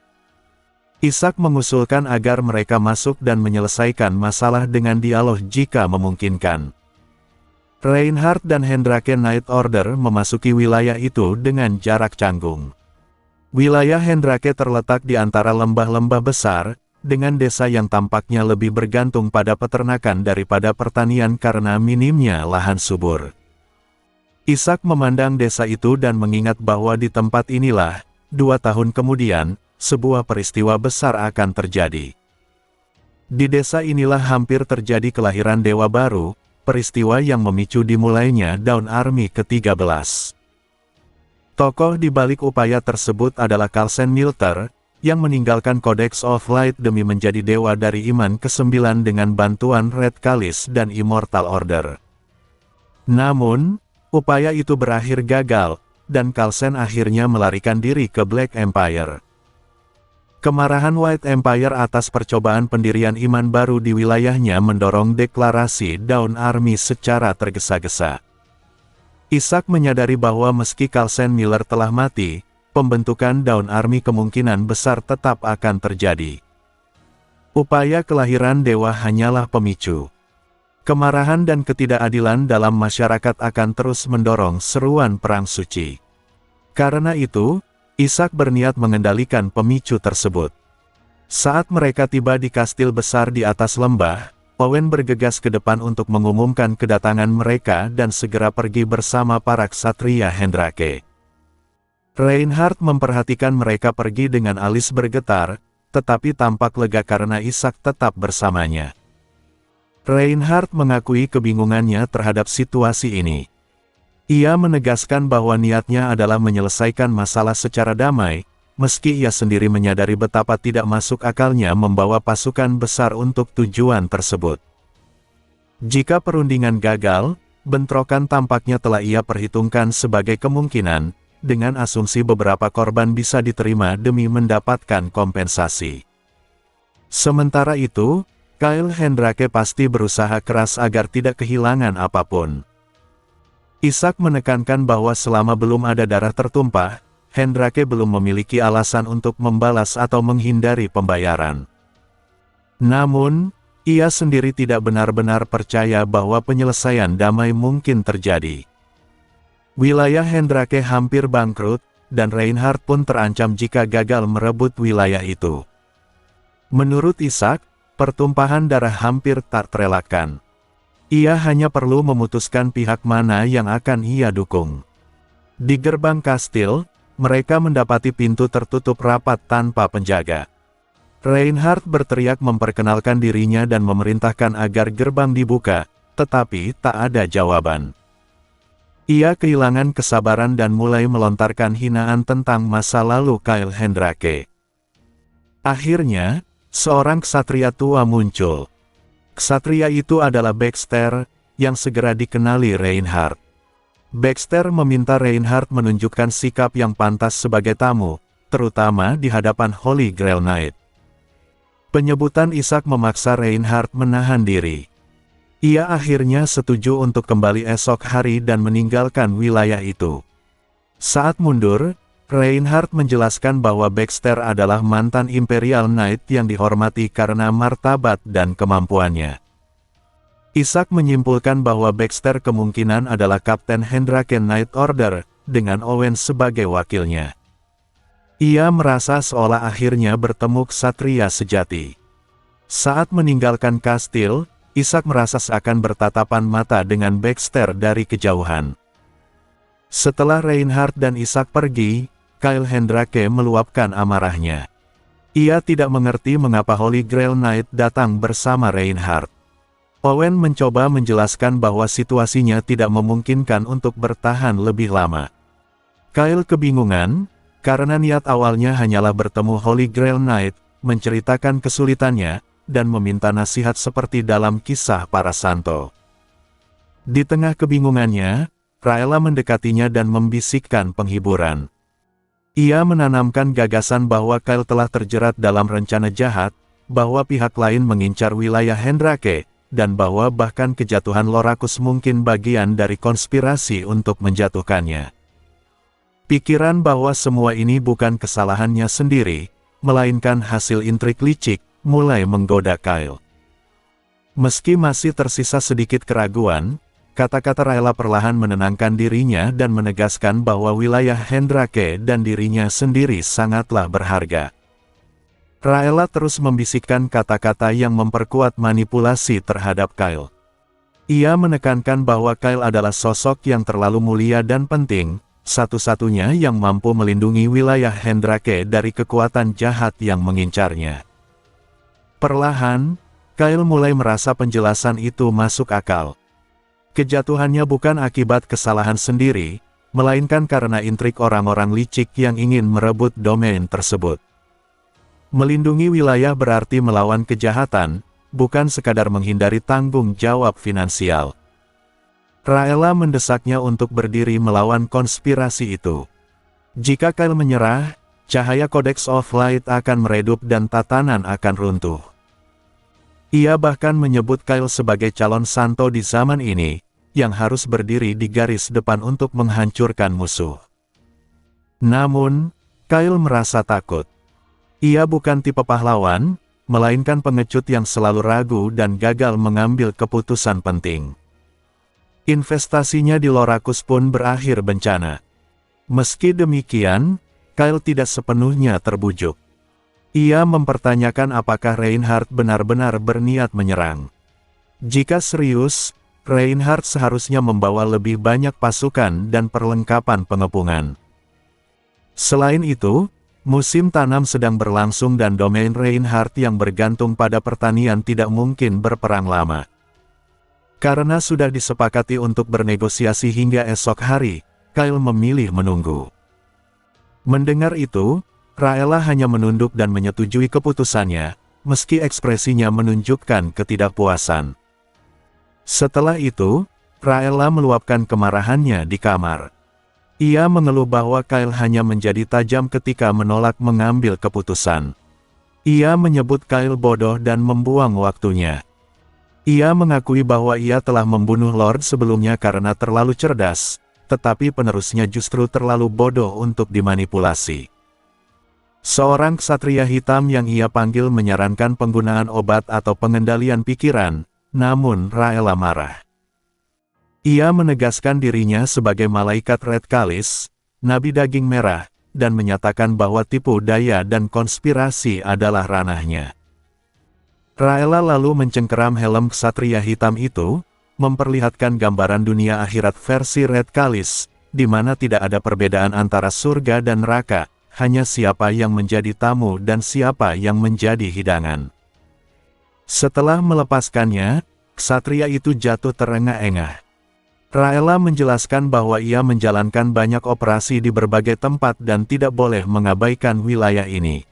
Isaac mengusulkan agar mereka masuk dan menyelesaikan masalah dengan dialog jika memungkinkan. Reinhardt dan Hendrake Night Order memasuki wilayah itu dengan jarak canggung. Wilayah Hendrake terletak di antara lembah-lembah besar, dengan desa yang tampaknya lebih bergantung pada peternakan daripada pertanian karena minimnya lahan subur. Isaac memandang desa itu dan mengingat bahwa di tempat inilah, 2 tahun kemudian, sebuah peristiwa besar akan terjadi. Di desa inilah hampir terjadi kelahiran Dewa Baru, peristiwa yang memicu dimulainya Dawn Army ke-13. Tokoh di balik upaya tersebut adalah Kalsen Milter, yang meninggalkan Codex of Light demi menjadi dewa dari iman ke-9 dengan bantuan Red Chalice dan Immortal Order. Namun, upaya itu berakhir gagal, dan Kalsen akhirnya melarikan diri ke Black Empire. Kemarahan White Empire atas percobaan pendirian iman baru di wilayahnya mendorong deklarasi Dawn Army secara tergesa-gesa. Isaac menyadari bahwa meski Kalsen Miller telah mati, pembentukan Dawn Army kemungkinan besar tetap akan terjadi. Upaya kelahiran dewa hanyalah pemicu. Kemarahan dan ketidakadilan dalam masyarakat akan terus mendorong seruan perang suci. Karena itu, Isaac berniat mengendalikan pemicu tersebut. Saat mereka tiba di kastil besar di atas lembah, Owen bergegas ke depan untuk mengumumkan kedatangan mereka dan segera pergi bersama para ksatria Hendrake. Reinhardt memperhatikan mereka pergi dengan alis bergetar, tetapi tampak lega karena Isaac tetap bersamanya. Reinhardt mengakui kebingungannya terhadap situasi ini. Ia menegaskan bahwa niatnya adalah menyelesaikan masalah secara damai, meski ia sendiri menyadari betapa tidak masuk akalnya membawa pasukan besar untuk tujuan tersebut. Jika perundingan gagal, bentrokan tampaknya telah ia perhitungkan sebagai kemungkinan, dengan asumsi beberapa korban bisa diterima demi mendapatkan kompensasi. Sementara itu, Kyle Hendrake pasti berusaha keras agar tidak kehilangan apapun. Isaac menekankan bahwa selama belum ada darah tertumpah, Hendrake belum memiliki alasan untuk membalas atau menghindari pembayaran. Namun, ia sendiri tidak benar-benar percaya bahwa penyelesaian damai mungkin terjadi. Wilayah Hendrake hampir bangkrut, dan Reinhardt pun terancam jika gagal merebut wilayah itu. Menurut Isaac, pertumpahan darah hampir tak terelakkan. Ia hanya perlu memutuskan pihak mana yang akan ia dukung. Di gerbang kastil, mereka mendapati pintu tertutup rapat tanpa penjaga. Reinhardt berteriak memperkenalkan dirinya dan memerintahkan agar gerbang dibuka, tetapi tak ada jawaban. Ia kehilangan kesabaran dan mulai melontarkan hinaan tentang masa lalu Kyle Hendrake. Akhirnya, seorang ksatria tua muncul. Ksatria itu adalah Baxter, yang segera dikenali Reinhardt. Baxter meminta Reinhardt menunjukkan sikap yang pantas sebagai tamu, terutama di hadapan Holy Grail Knight. Penyebutan Isaac memaksa Reinhardt menahan diri. Ia akhirnya setuju untuk kembali esok hari dan meninggalkan wilayah itu. Saat mundur, Reinhardt menjelaskan bahwa Baxter adalah mantan Imperial Knight yang dihormati karena martabat dan kemampuannya. Isaac menyimpulkan bahwa Baxter kemungkinan adalah Kapten Hendrake Knight Order, dengan Owen sebagai wakilnya. Ia merasa seolah akhirnya bertemu ksatria sejati. Saat meninggalkan kastil, Isaac merasa seakan bertatapan mata dengan Baxter dari kejauhan. Setelah Reinhardt dan Isaac pergi, Kyle Hendrake meluapkan amarahnya. Ia tidak mengerti mengapa Holy Grail Knight datang bersama Reinhardt. Owen mencoba menjelaskan bahwa situasinya tidak memungkinkan untuk bertahan lebih lama. Kyle kebingungan, karena niat awalnya hanyalah bertemu Holy Grail Knight, menceritakan kesulitannya, dan meminta nasihat seperti dalam kisah para santo. Di tengah kebingungannya, Raela mendekatinya dan membisikkan penghiburan. Ia menanamkan gagasan bahwa Kyle telah terjerat dalam rencana jahat, bahwa pihak lain mengincar wilayah Hendrake, dan bahwa bahkan kejatuhan Loracus mungkin bagian dari konspirasi untuk menjatuhkannya. Pikiran bahwa semua ini bukan kesalahannya sendiri, melainkan hasil intrik licik, mulai menggoda Kyle. Meski masih tersisa sedikit keraguan, kata-kata Raela perlahan menenangkan dirinya dan menegaskan bahwa wilayah Hendrake dan dirinya sendiri sangatlah berharga. Raela terus membisikkan kata-kata yang memperkuat manipulasi terhadap Kyle. Ia menekankan bahwa Kyle adalah sosok yang terlalu mulia dan penting, satu-satunya yang mampu melindungi wilayah Hendrake dari kekuatan jahat yang mengincarnya. Perlahan, Kyle mulai merasa penjelasan itu masuk akal. Kejatuhannya bukan akibat kesalahan sendiri, melainkan karena intrik orang-orang licik yang ingin merebut domain tersebut. Melindungi wilayah berarti melawan kejahatan, bukan sekadar menghindari tanggung jawab finansial. Raela mendesaknya untuk berdiri melawan konspirasi itu. Jika Kyle menyerah, cahaya Codex of Light akan meredup dan tatanan akan runtuh. Ia bahkan menyebut Kyle sebagai calon santo di zaman ini, yang harus berdiri di garis depan untuk menghancurkan musuh. Namun, Kyle merasa takut. Ia bukan tipe pahlawan, melainkan pengecut yang selalu ragu dan gagal mengambil keputusan penting. Investasinya di Loracus pun berakhir bencana. Meski demikian, Kyle tidak sepenuhnya terbujuk. Ia mempertanyakan apakah Reinhardt benar-benar berniat menyerang. Jika serius, Reinhardt seharusnya membawa lebih banyak pasukan dan perlengkapan pengepungan. Selain itu, musim tanam sedang berlangsung dan domain Reinhardt yang bergantung pada pertanian tidak mungkin berperang lama. Karena sudah disepakati untuk bernegosiasi hingga esok hari, Kyle memilih menunggu. Mendengar itu, Raela hanya menunduk dan menyetujui keputusannya, meski ekspresinya menunjukkan ketidakpuasan. Setelah itu, Raela meluapkan kemarahannya di kamar. Ia mengeluh bahwa Kyle hanya menjadi tajam ketika menolak mengambil keputusan. Ia menyebut Kyle bodoh dan membuang waktunya. Ia mengakui bahwa ia telah membunuh Lord sebelumnya karena terlalu cerdas, tetapi penerusnya justru terlalu bodoh untuk dimanipulasi. Seorang ksatria hitam yang ia panggil menyarankan penggunaan obat atau pengendalian pikiran, namun Raela marah. Ia menegaskan dirinya sebagai malaikat Red Kalis, nabi daging merah, dan menyatakan bahwa tipu daya dan konspirasi adalah ranahnya. Raela lalu mencengkeram helm ksatria hitam itu, memperlihatkan gambaran dunia akhirat versi Red Kalis, di mana tidak ada perbedaan antara surga dan neraka, hanya siapa yang menjadi tamu dan siapa yang menjadi hidangan. Setelah melepaskannya, ksatria itu jatuh terengah-engah. Raela menjelaskan bahwa ia menjalankan banyak operasi di berbagai tempat dan tidak boleh mengabaikan wilayah ini.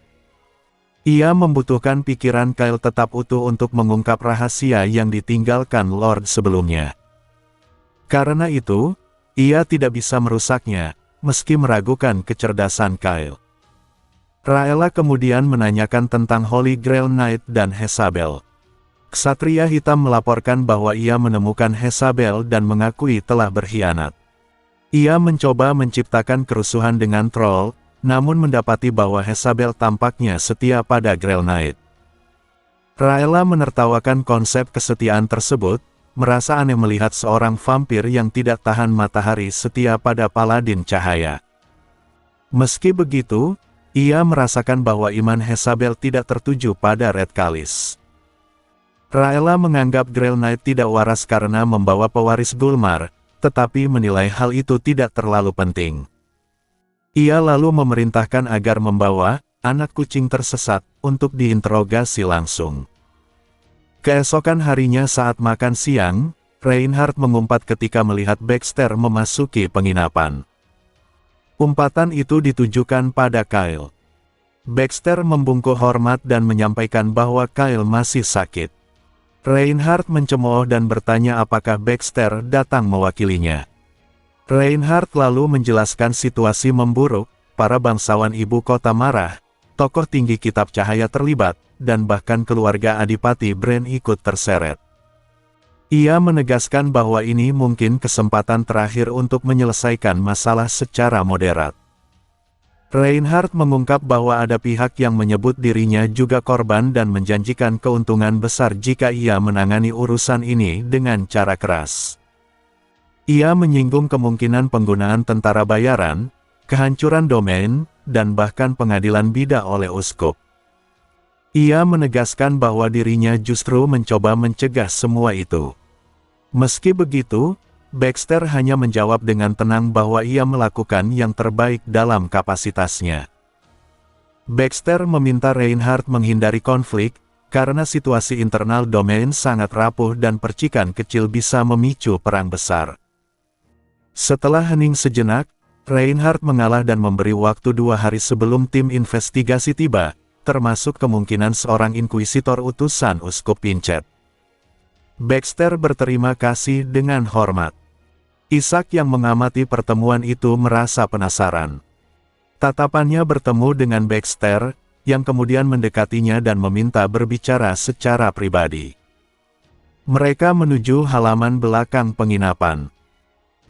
Ia membutuhkan pikiran Kyle tetap utuh untuk mengungkap rahasia yang ditinggalkan Lord sebelumnya. Karena itu, ia tidak bisa merusaknya, meski meragukan kecerdasan Kyle. Raela kemudian menanyakan tentang Holy Grail Knight dan Hezabel. Ksatria Hitam melaporkan bahwa ia menemukan Jezabel dan mengakui telah berkhianat. Ia mencoba menciptakan kerusuhan dengan troll, namun mendapati bahwa Jezabel tampaknya setia pada Grail Knight. Raela menertawakan konsep kesetiaan tersebut, merasa aneh melihat seorang vampir yang tidak tahan matahari setia pada Paladin Cahaya. Meski begitu, ia merasakan bahwa iman Jezabel tidak tertuju pada Red Kalis. Raela menganggap Grail Knight tidak waras karena membawa pewaris Gulmar, tetapi menilai hal itu tidak terlalu penting. Ia lalu memerintahkan agar membawa anak kucing tersesat untuk diinterogasi langsung. Keesokan harinya saat makan siang, Reinhardt mengumpat ketika melihat Baxter memasuki penginapan. Umpatan itu ditujukan pada Kyle. Baxter membungkuk hormat dan menyampaikan bahwa Kyle masih sakit. Reinhardt mencemooh dan bertanya apakah Baxter datang mewakilinya. Reinhardt lalu menjelaskan situasi memburuk, para bangsawan ibu kota marah, tokoh tinggi kitab cahaya terlibat, dan bahkan keluarga Adipati Bran ikut terseret. Ia menegaskan bahwa ini mungkin kesempatan terakhir untuk menyelesaikan masalah secara moderat. Reinhardt mengungkap bahwa ada pihak yang menyebut dirinya juga korban dan menjanjikan keuntungan besar jika ia menangani urusan ini dengan cara keras. Ia menyinggung kemungkinan penggunaan tentara bayaran, kehancuran domain, dan bahkan pengadilan bidah oleh uskup. Ia menegaskan bahwa dirinya justru mencoba mencegah semua itu. Meski begitu, Baxter hanya menjawab dengan tenang bahwa ia melakukan yang terbaik dalam kapasitasnya. Baxter meminta Reinhardt menghindari konflik, karena situasi internal domain sangat rapuh dan percikan kecil bisa memicu perang besar. Setelah hening sejenak, Reinhardt mengalah dan memberi waktu 2 hari sebelum tim investigasi tiba, termasuk kemungkinan seorang inkuisitor utusan Uskup Pincet. Baxter berterima kasih dengan hormat. Isaac yang mengamati pertemuan itu merasa penasaran. Tatapannya bertemu dengan Baxter, yang kemudian mendekatinya dan meminta berbicara secara pribadi. Mereka menuju halaman belakang penginapan.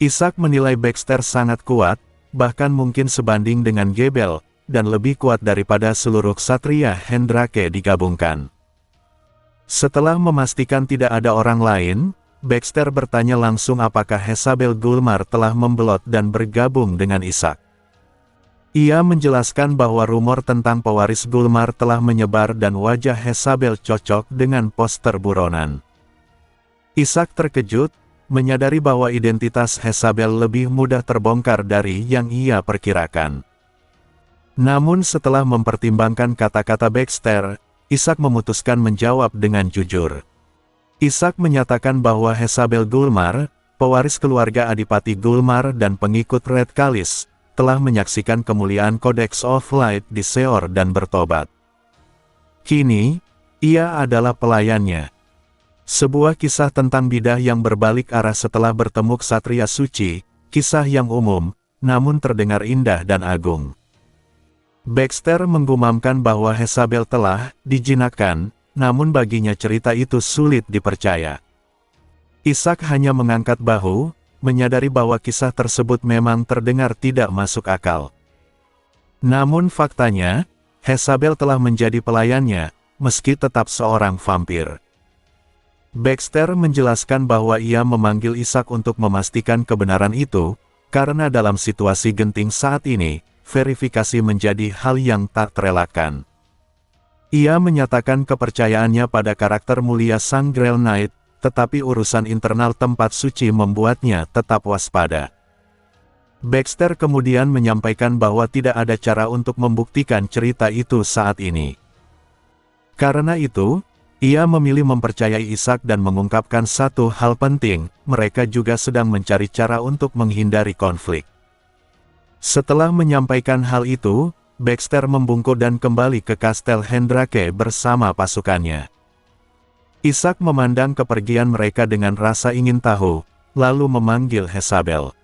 Isaac menilai Baxter sangat kuat, bahkan mungkin sebanding dengan Gebel, dan lebih kuat daripada seluruh ksatria Hendrake digabungkan. Setelah memastikan tidak ada orang lain, Baxter bertanya langsung apakah Jezabel Gulmar telah membelot dan bergabung dengan Isaac. Ia menjelaskan bahwa rumor tentang pewaris Gulmar telah menyebar dan wajah Jezabel cocok dengan poster buronan. Isaac terkejut, menyadari bahwa identitas Jezabel lebih mudah terbongkar dari yang ia perkirakan. Namun setelah mempertimbangkan kata-kata Baxter, Isaac memutuskan menjawab dengan jujur. Isaac menyatakan bahwa Jezabel Gulmar, pewaris keluarga Adipati Gulmar dan pengikut Red Kalis, telah menyaksikan kemuliaan Codex of Light di Seor dan bertobat. Kini, ia adalah pelayannya. Sebuah kisah tentang bidah yang berbalik arah setelah bertemu ksatria suci, kisah yang umum, namun terdengar indah dan agung. Baxter menggumamkan bahwa Jezabel telah dijinakkan, namun baginya cerita itu sulit dipercaya. Isaac hanya mengangkat bahu, menyadari bahwa kisah tersebut memang terdengar tidak masuk akal. Namun faktanya, Jezabel telah menjadi pelayannya, meski tetap seorang vampir. Baxter menjelaskan bahwa ia memanggil Isaac untuk memastikan kebenaran itu, karena dalam situasi genting saat ini, verifikasi menjadi hal yang tak terelakkan. Ia menyatakan kepercayaannya pada karakter mulia Sang Grail Knight, tetapi urusan internal tempat suci membuatnya tetap waspada. Baxter kemudian menyampaikan bahwa tidak ada cara untuk membuktikan cerita itu saat ini. Karena itu, ia memilih mempercayai Isaac dan mengungkapkan satu hal penting, mereka juga sedang mencari cara untuk menghindari konflik. Setelah menyampaikan hal itu, Baxter membungkuk dan kembali ke Kastel Hendrake bersama pasukannya. Isaac memandang kepergian mereka dengan rasa ingin tahu, lalu memanggil Jezabel.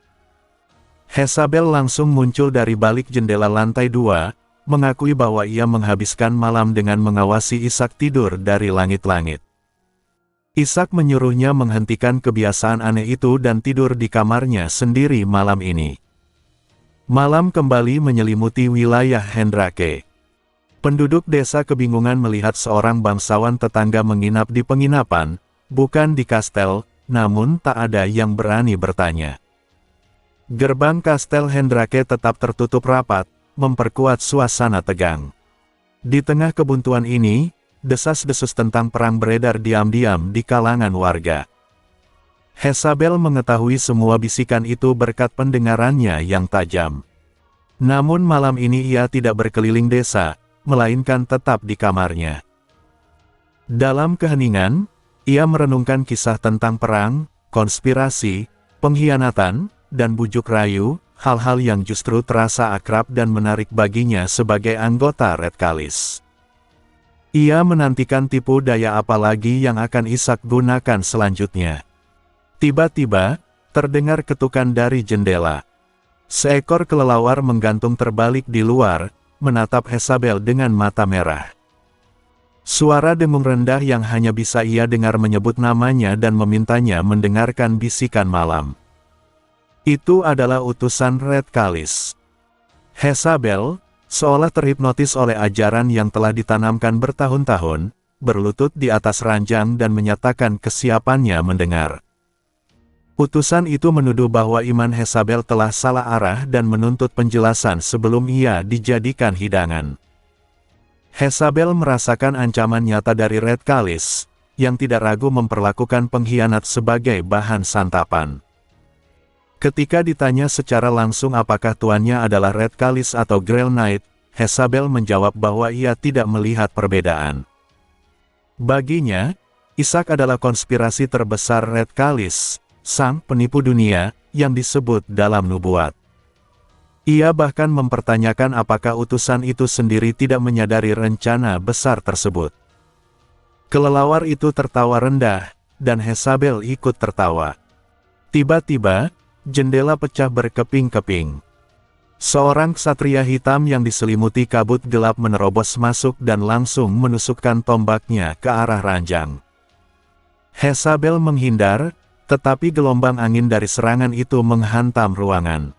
Jezabel langsung muncul dari balik jendela lantai 2, mengakui bahwa ia menghabiskan malam dengan mengawasi Isaac tidur dari langit-langit. Ishak menyuruhnya menghentikan kebiasaan aneh itu dan tidur di kamarnya sendiri malam ini. Malam kembali menyelimuti wilayah Hendrake. Penduduk desa kebingungan melihat seorang bangsawan tetangga menginap di penginapan, bukan di kastel, namun tak ada yang berani bertanya. Gerbang kastel Hendrake tetap tertutup rapat, memperkuat suasana tegang. Di tengah kebuntuan ini, desas-desus tentang perang beredar diam-diam di kalangan warga. Hezabel mengetahui semua bisikan itu berkat pendengarannya yang tajam. Namun malam ini ia tidak berkeliling desa, melainkan tetap di kamarnya. Dalam keheningan, ia merenungkan kisah tentang perang, konspirasi, pengkhianatan, dan bujuk rayu, hal-hal yang justru terasa akrab dan menarik baginya sebagai anggota Red Kalis. Ia menantikan tipu daya apa lagi yang akan Ishak gunakan selanjutnya. Tiba-tiba, terdengar ketukan dari jendela. Seekor kelelawar menggantung terbalik di luar, menatap Hezabel dengan mata merah. Suara dengung rendah yang hanya bisa ia dengar menyebut namanya dan memintanya mendengarkan bisikan malam. Itu adalah utusan Red Kalis. Hezabel, seolah terhipnotis oleh ajaran yang telah ditanamkan bertahun-tahun, berlutut di atas ranjang dan menyatakan kesiapannya mendengar. Utusan itu menuduh bahwa iman Hezabel telah salah arah dan menuntut penjelasan sebelum ia dijadikan hidangan. Hezabel merasakan ancaman nyata dari Red Kalis, yang tidak ragu memperlakukan pengkhianat sebagai bahan santapan. Ketika ditanya secara langsung apakah tuannya adalah Red Kalis atau Grail Knight, Hezabel menjawab bahwa ia tidak melihat perbedaan. Baginya, Ishak adalah konspirasi terbesar Red Kalis, sang penipu dunia, yang disebut dalam nubuat. Ia bahkan mempertanyakan apakah utusan itu sendiri tidak menyadari rencana besar tersebut. Kelelawar itu tertawa rendah, dan Hezabel ikut tertawa. Tiba-tiba, jendela pecah berkeping-keping. Seorang ksatria hitam yang diselimuti kabut gelap menerobos masuk dan langsung menusukkan tombaknya ke arah ranjang. Hezabel menghindar, tetapi gelombang angin dari serangan itu menghantam ruangan.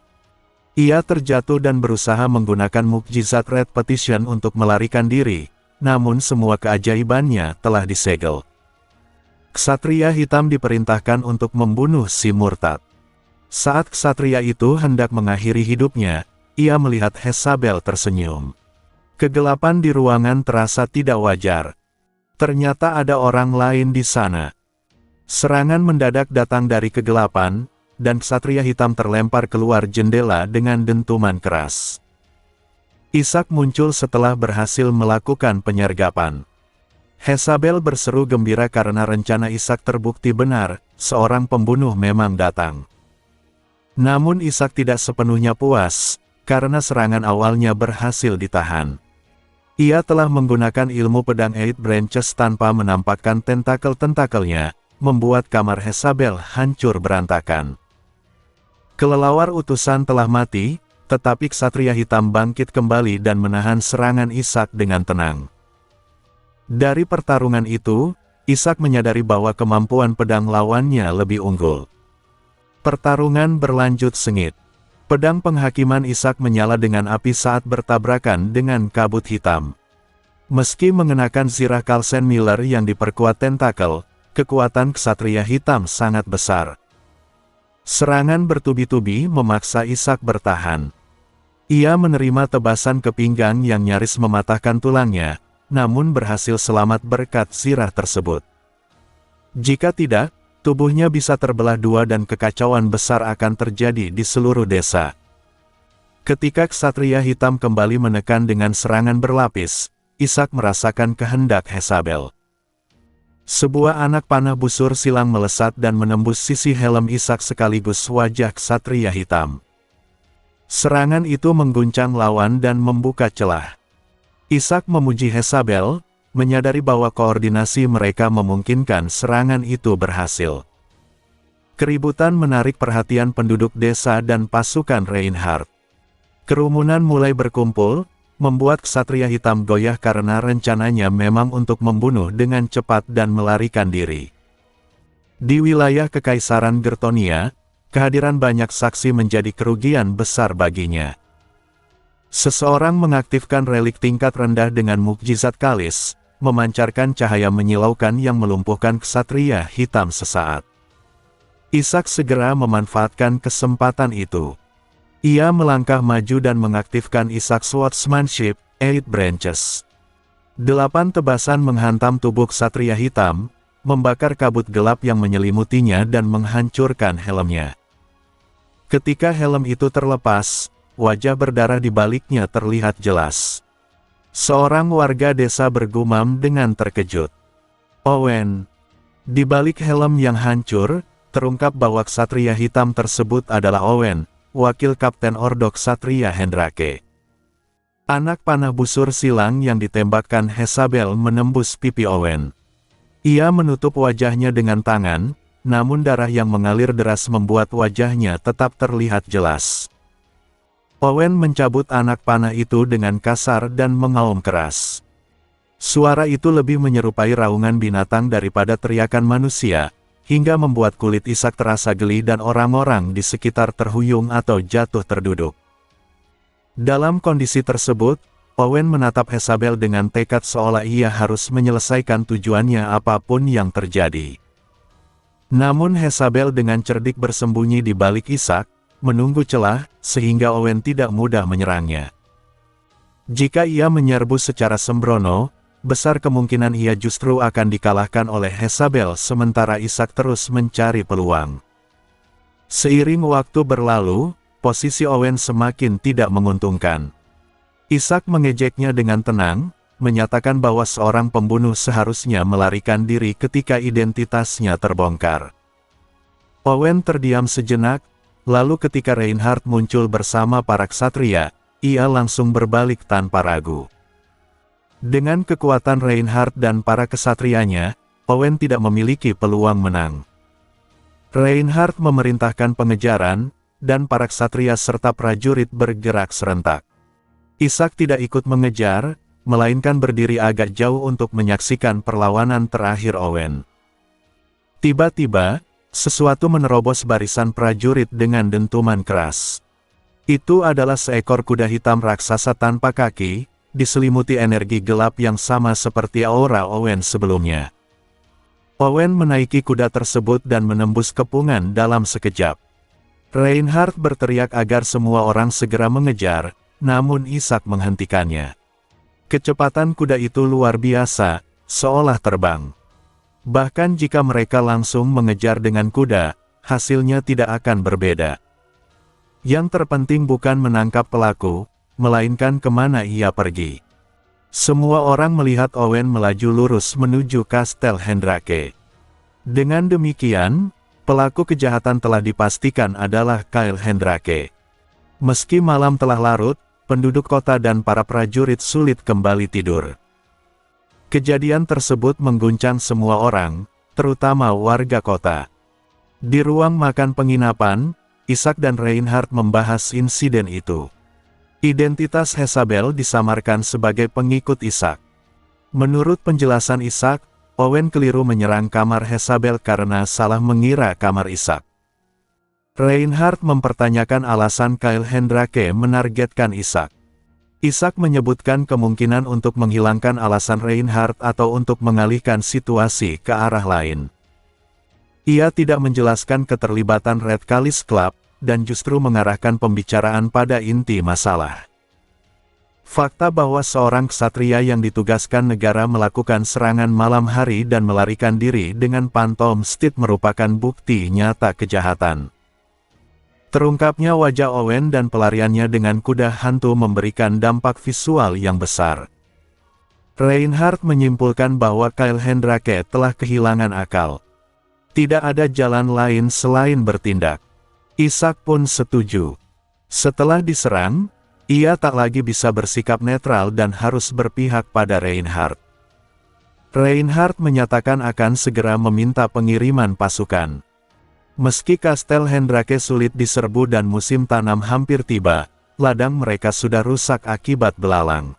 Ia terjatuh dan berusaha menggunakan mukjizat Red Petition untuk melarikan diri, namun semua keajaibannya telah disegel. Ksatria hitam diperintahkan untuk membunuh si murtad. Saat ksatria itu hendak mengakhiri hidupnya, ia melihat Hezabel tersenyum. Kegelapan di ruangan terasa tidak wajar. Ternyata ada orang lain di sana. Serangan mendadak datang dari kegelapan, dan ksatria hitam terlempar keluar jendela dengan dentuman keras. Ishak muncul setelah berhasil melakukan penyergapan. Hezabel berseru gembira karena rencana Ishak terbukti benar, seorang pembunuh memang datang. Namun Ishak tidak sepenuhnya puas, karena serangan awalnya berhasil ditahan. Ia telah menggunakan ilmu pedang Eight Branches tanpa menampakkan tentakel-tentakelnya, membuat kamar Hezabel hancur berantakan. Kelelawar utusan telah mati, tetapi ksatria hitam bangkit kembali dan menahan serangan Ishak dengan tenang. Dari pertarungan itu, Ishak menyadari bahwa kemampuan pedang lawannya lebih unggul. Pertarungan berlanjut sengit. Pedang penghakiman Ishak menyala dengan api saat bertabrakan dengan kabut hitam. Meski mengenakan zirah Kalsen Miller yang diperkuat tentakel, kekuatan ksatria hitam sangat besar. Serangan bertubi-tubi memaksa Ishak bertahan. Ia menerima tebasan ke pinggang yang nyaris mematahkan tulangnya, namun berhasil selamat berkat zirah tersebut. Jika tidak, tubuhnya bisa terbelah dua dan kekacauan besar akan terjadi di seluruh desa. Ketika ksatria hitam kembali menekan dengan serangan berlapis, Ishak merasakan kehendak Hezabel. Sebuah anak panah busur silang melesat dan menembus sisi helm Ishak sekaligus wajah ksatria hitam. Serangan itu mengguncang lawan dan membuka celah. Ishak memuji Hezabel, menyadari bahwa koordinasi mereka memungkinkan serangan itu berhasil. Keributan menarik perhatian penduduk desa dan pasukan Reinhardt. Kerumunan mulai berkumpul, membuat ksatria hitam goyah karena rencananya memang untuk membunuh dengan cepat dan melarikan diri. Di wilayah Kekaisaran Gertonia, kehadiran banyak saksi menjadi kerugian besar baginya. Seseorang mengaktifkan relik tingkat rendah dengan mukjizat Kalis, memancarkan cahaya menyilaukan yang melumpuhkan ksatria hitam sesaat. Ishak segera memanfaatkan kesempatan itu. Ia melangkah maju dan mengaktifkan Ishak Swordsmanship, 8 Branches. 8 tebasan menghantam tubuh ksatria hitam, membakar kabut gelap yang menyelimutinya dan menghancurkan helmnya. Ketika helm itu terlepas, wajah berdarah di baliknya terlihat jelas. Seorang warga desa bergumam dengan terkejut. Owen. Di balik helm yang hancur, terungkap bahwa ksatria hitam tersebut adalah Owen, wakil Kapten Ordo Ksatria Hendrake. Anak panah busur silang yang ditembakkan Hezabel menembus pipi Owen. Ia menutup wajahnya dengan tangan, namun darah yang mengalir deras membuat wajahnya tetap terlihat jelas. Owen mencabut anak panah itu dengan kasar dan mengaum keras. Suara itu lebih menyerupai raungan binatang daripada teriakan manusia, hingga membuat kulit Ishak terasa geli dan orang-orang di sekitar terhuyung atau jatuh terduduk. Dalam kondisi tersebut, Owen menatap Hezabel dengan tekad seolah ia harus menyelesaikan tujuannya apapun yang terjadi. Namun Hezabel dengan cerdik bersembunyi di balik Ishak, menunggu celah, sehingga Owen tidak mudah menyerangnya. Jika ia menyerbu secara sembrono, besar kemungkinan ia justru akan dikalahkan oleh Hezabel sementara Ishak terus mencari peluang. Seiring waktu berlalu, posisi Owen semakin tidak menguntungkan. Ishak mengejeknya dengan tenang, menyatakan bahwa seorang pembunuh seharusnya melarikan diri ketika identitasnya terbongkar. Owen terdiam sejenak, lalu ketika Reinhardt muncul bersama para ksatria, ia langsung berbalik tanpa ragu. Dengan kekuatan Reinhardt dan para ksatrianya, Owen tidak memiliki peluang menang. Reinhardt memerintahkan pengejaran, dan para ksatria serta prajurit bergerak serentak. Ishak tidak ikut mengejar, melainkan berdiri agak jauh untuk menyaksikan perlawanan terakhir Owen. Tiba-tiba, sesuatu menerobos barisan prajurit dengan dentuman keras. Itu adalah seekor kuda hitam raksasa tanpa kaki, diselimuti energi gelap yang sama seperti aura Owen sebelumnya. Owen menaiki kuda tersebut dan menembus kepungan dalam sekejap. Reinhardt berteriak agar semua orang segera mengejar, namun Ishak menghentikannya. Kecepatan kuda itu luar biasa, seolah terbang. Bahkan jika mereka langsung mengejar dengan kuda, hasilnya tidak akan berbeda. Yang terpenting bukan menangkap pelaku, melainkan kemana ia pergi. Semua orang melihat Owen melaju lurus menuju Kastel Hendrake. Dengan demikian, pelaku kejahatan telah dipastikan adalah Kyle Hendrake. Meski malam telah larut, penduduk kota dan para prajurit sulit kembali tidur. Kejadian tersebut mengguncang semua orang, terutama warga kota. Di ruang makan penginapan, Ishak dan Reinhardt membahas insiden itu. Identitas Hezabel disamarkan sebagai pengikut Ishak. Menurut penjelasan Ishak, Owen keliru menyerang kamar Hezabel karena salah mengira kamar Ishak. Reinhardt mempertanyakan alasan Kyle Hendrake menargetkan Ishak. Ishak menyebutkan kemungkinan untuk menghilangkan alasan Reinhardt atau untuk mengalihkan situasi ke arah lain. Ia tidak menjelaskan keterlibatan Red Kalis Club, dan justru mengarahkan pembicaraan pada inti masalah. Fakta bahwa seorang ksatria yang ditugaskan negara melakukan serangan malam hari dan melarikan diri dengan Phantom Steed merupakan bukti nyata kejahatan. Terungkapnya wajah Owen dan pelariannya dengan kuda hantu memberikan dampak visual yang besar. Reinhardt menyimpulkan bahwa Kyle Hendrake telah kehilangan akal. Tidak ada jalan lain selain bertindak. Ishak pun setuju. Setelah diserang, ia tak lagi bisa bersikap netral dan harus berpihak pada Reinhardt. Reinhardt menyatakan akan segera meminta pengiriman pasukan. Meski Kastel Hendrake sulit diserbu dan musim tanam hampir tiba, ladang mereka sudah rusak akibat belalang.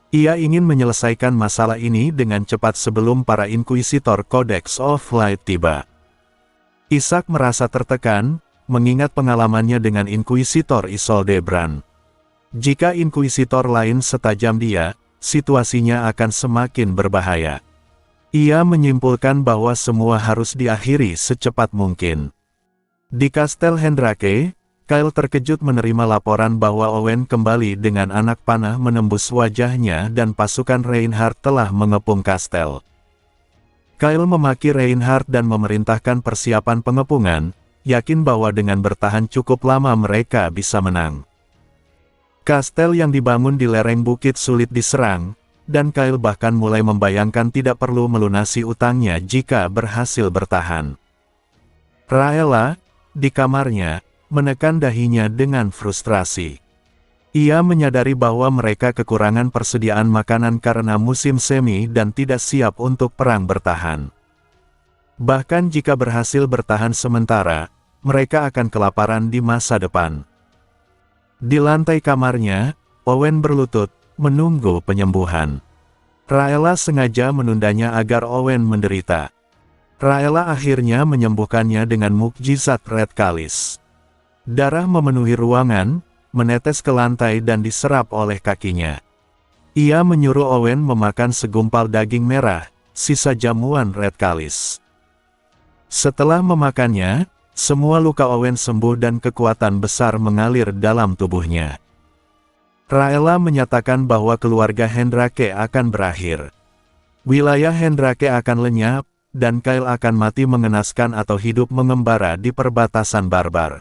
Ia ingin menyelesaikan masalah ini dengan cepat sebelum para inkuisitor Codex of Light tiba. Isaac merasa tertekan, mengingat pengalamannya dengan Inkuisitor Isolde Brand. Jika Inkuisitor lain setajam dia, situasinya akan semakin berbahaya. Ia menyimpulkan bahwa semua harus diakhiri secepat mungkin. Di Kastel Hendrake, Kyle terkejut menerima laporan bahwa Owen kembali dengan anak panah menembus wajahnya dan pasukan Reinhardt telah mengepung kastel. Kyle memaki Reinhardt dan memerintahkan persiapan pengepungan, yakin bahwa dengan bertahan cukup lama mereka bisa menang. Kastel yang dibangun di lereng bukit sulit diserang, dan Kyle bahkan mulai membayangkan tidak perlu melunasi utangnya jika berhasil bertahan. Raella, di kamarnya, menekan dahinya dengan frustrasi. Ia menyadari bahwa mereka kekurangan persediaan makanan karena musim semi dan tidak siap untuk perang bertahan. Bahkan jika berhasil bertahan sementara, mereka akan kelaparan di masa depan. Di lantai kamarnya, Owen berlutut, menunggu penyembuhan. Raella sengaja menundanya agar Owen menderita. Raella akhirnya menyembuhkannya dengan mukjizat Red Kalis. Darah memenuhi ruangan, menetes ke lantai dan diserap oleh kakinya. Ia menyuruh Owen memakan segumpal daging merah, sisa jamuan Red Kalis. Setelah memakannya, semua luka Owen sembuh dan kekuatan besar mengalir dalam tubuhnya. Raella menyatakan bahwa keluarga Hendrake akan berakhir. Wilayah Hendrake akan lenyap, dan Kyle akan mati mengenaskan atau hidup mengembara di perbatasan barbar.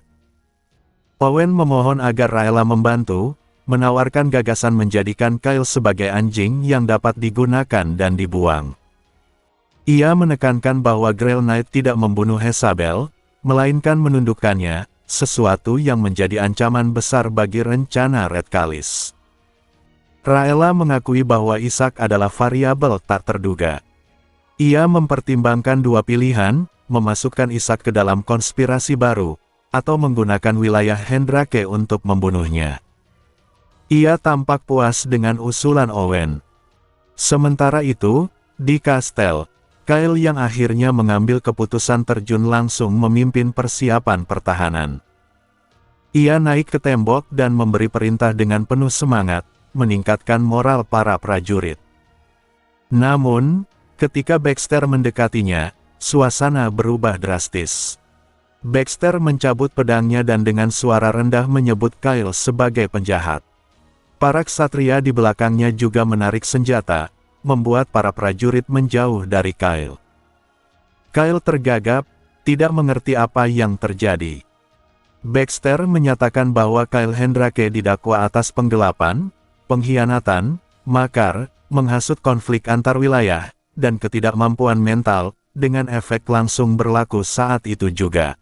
Owen memohon agar Raella membantu, menawarkan gagasan menjadikan Kyle sebagai anjing yang dapat digunakan dan dibuang. Ia menekankan bahwa Grail Knight tidak membunuh Jezabel, melainkan menundukkannya, sesuatu yang menjadi ancaman besar bagi rencana Red Kalis. Raella mengakui bahwa Isaac adalah variabel tak terduga. Ia mempertimbangkan dua pilihan, memasukkan Isaac ke dalam konspirasi baru, atau menggunakan wilayah Hendrake untuk membunuhnya. Ia tampak puas dengan usulan Owen. Sementara itu, di kastel, Kyle yang akhirnya mengambil keputusan terjun langsung memimpin persiapan pertahanan. Ia naik ke tembok dan memberi perintah dengan penuh semangat, meningkatkan moral para prajurit. Namun, ketika Baxter mendekatinya, suasana berubah drastis. Baxter mencabut pedangnya dan dengan suara rendah menyebut Kyle sebagai penjahat. Para ksatria di belakangnya juga menarik senjata, membuat para prajurit menjauh dari Kyle. Kyle tergagap, tidak mengerti apa yang terjadi. Baxter menyatakan bahwa Kyle Hendrake didakwa atas penggelapan, pengkhianatan, makar, menghasut konflik antar wilayah, dan ketidakmampuan mental, dengan efek langsung berlaku saat itu juga.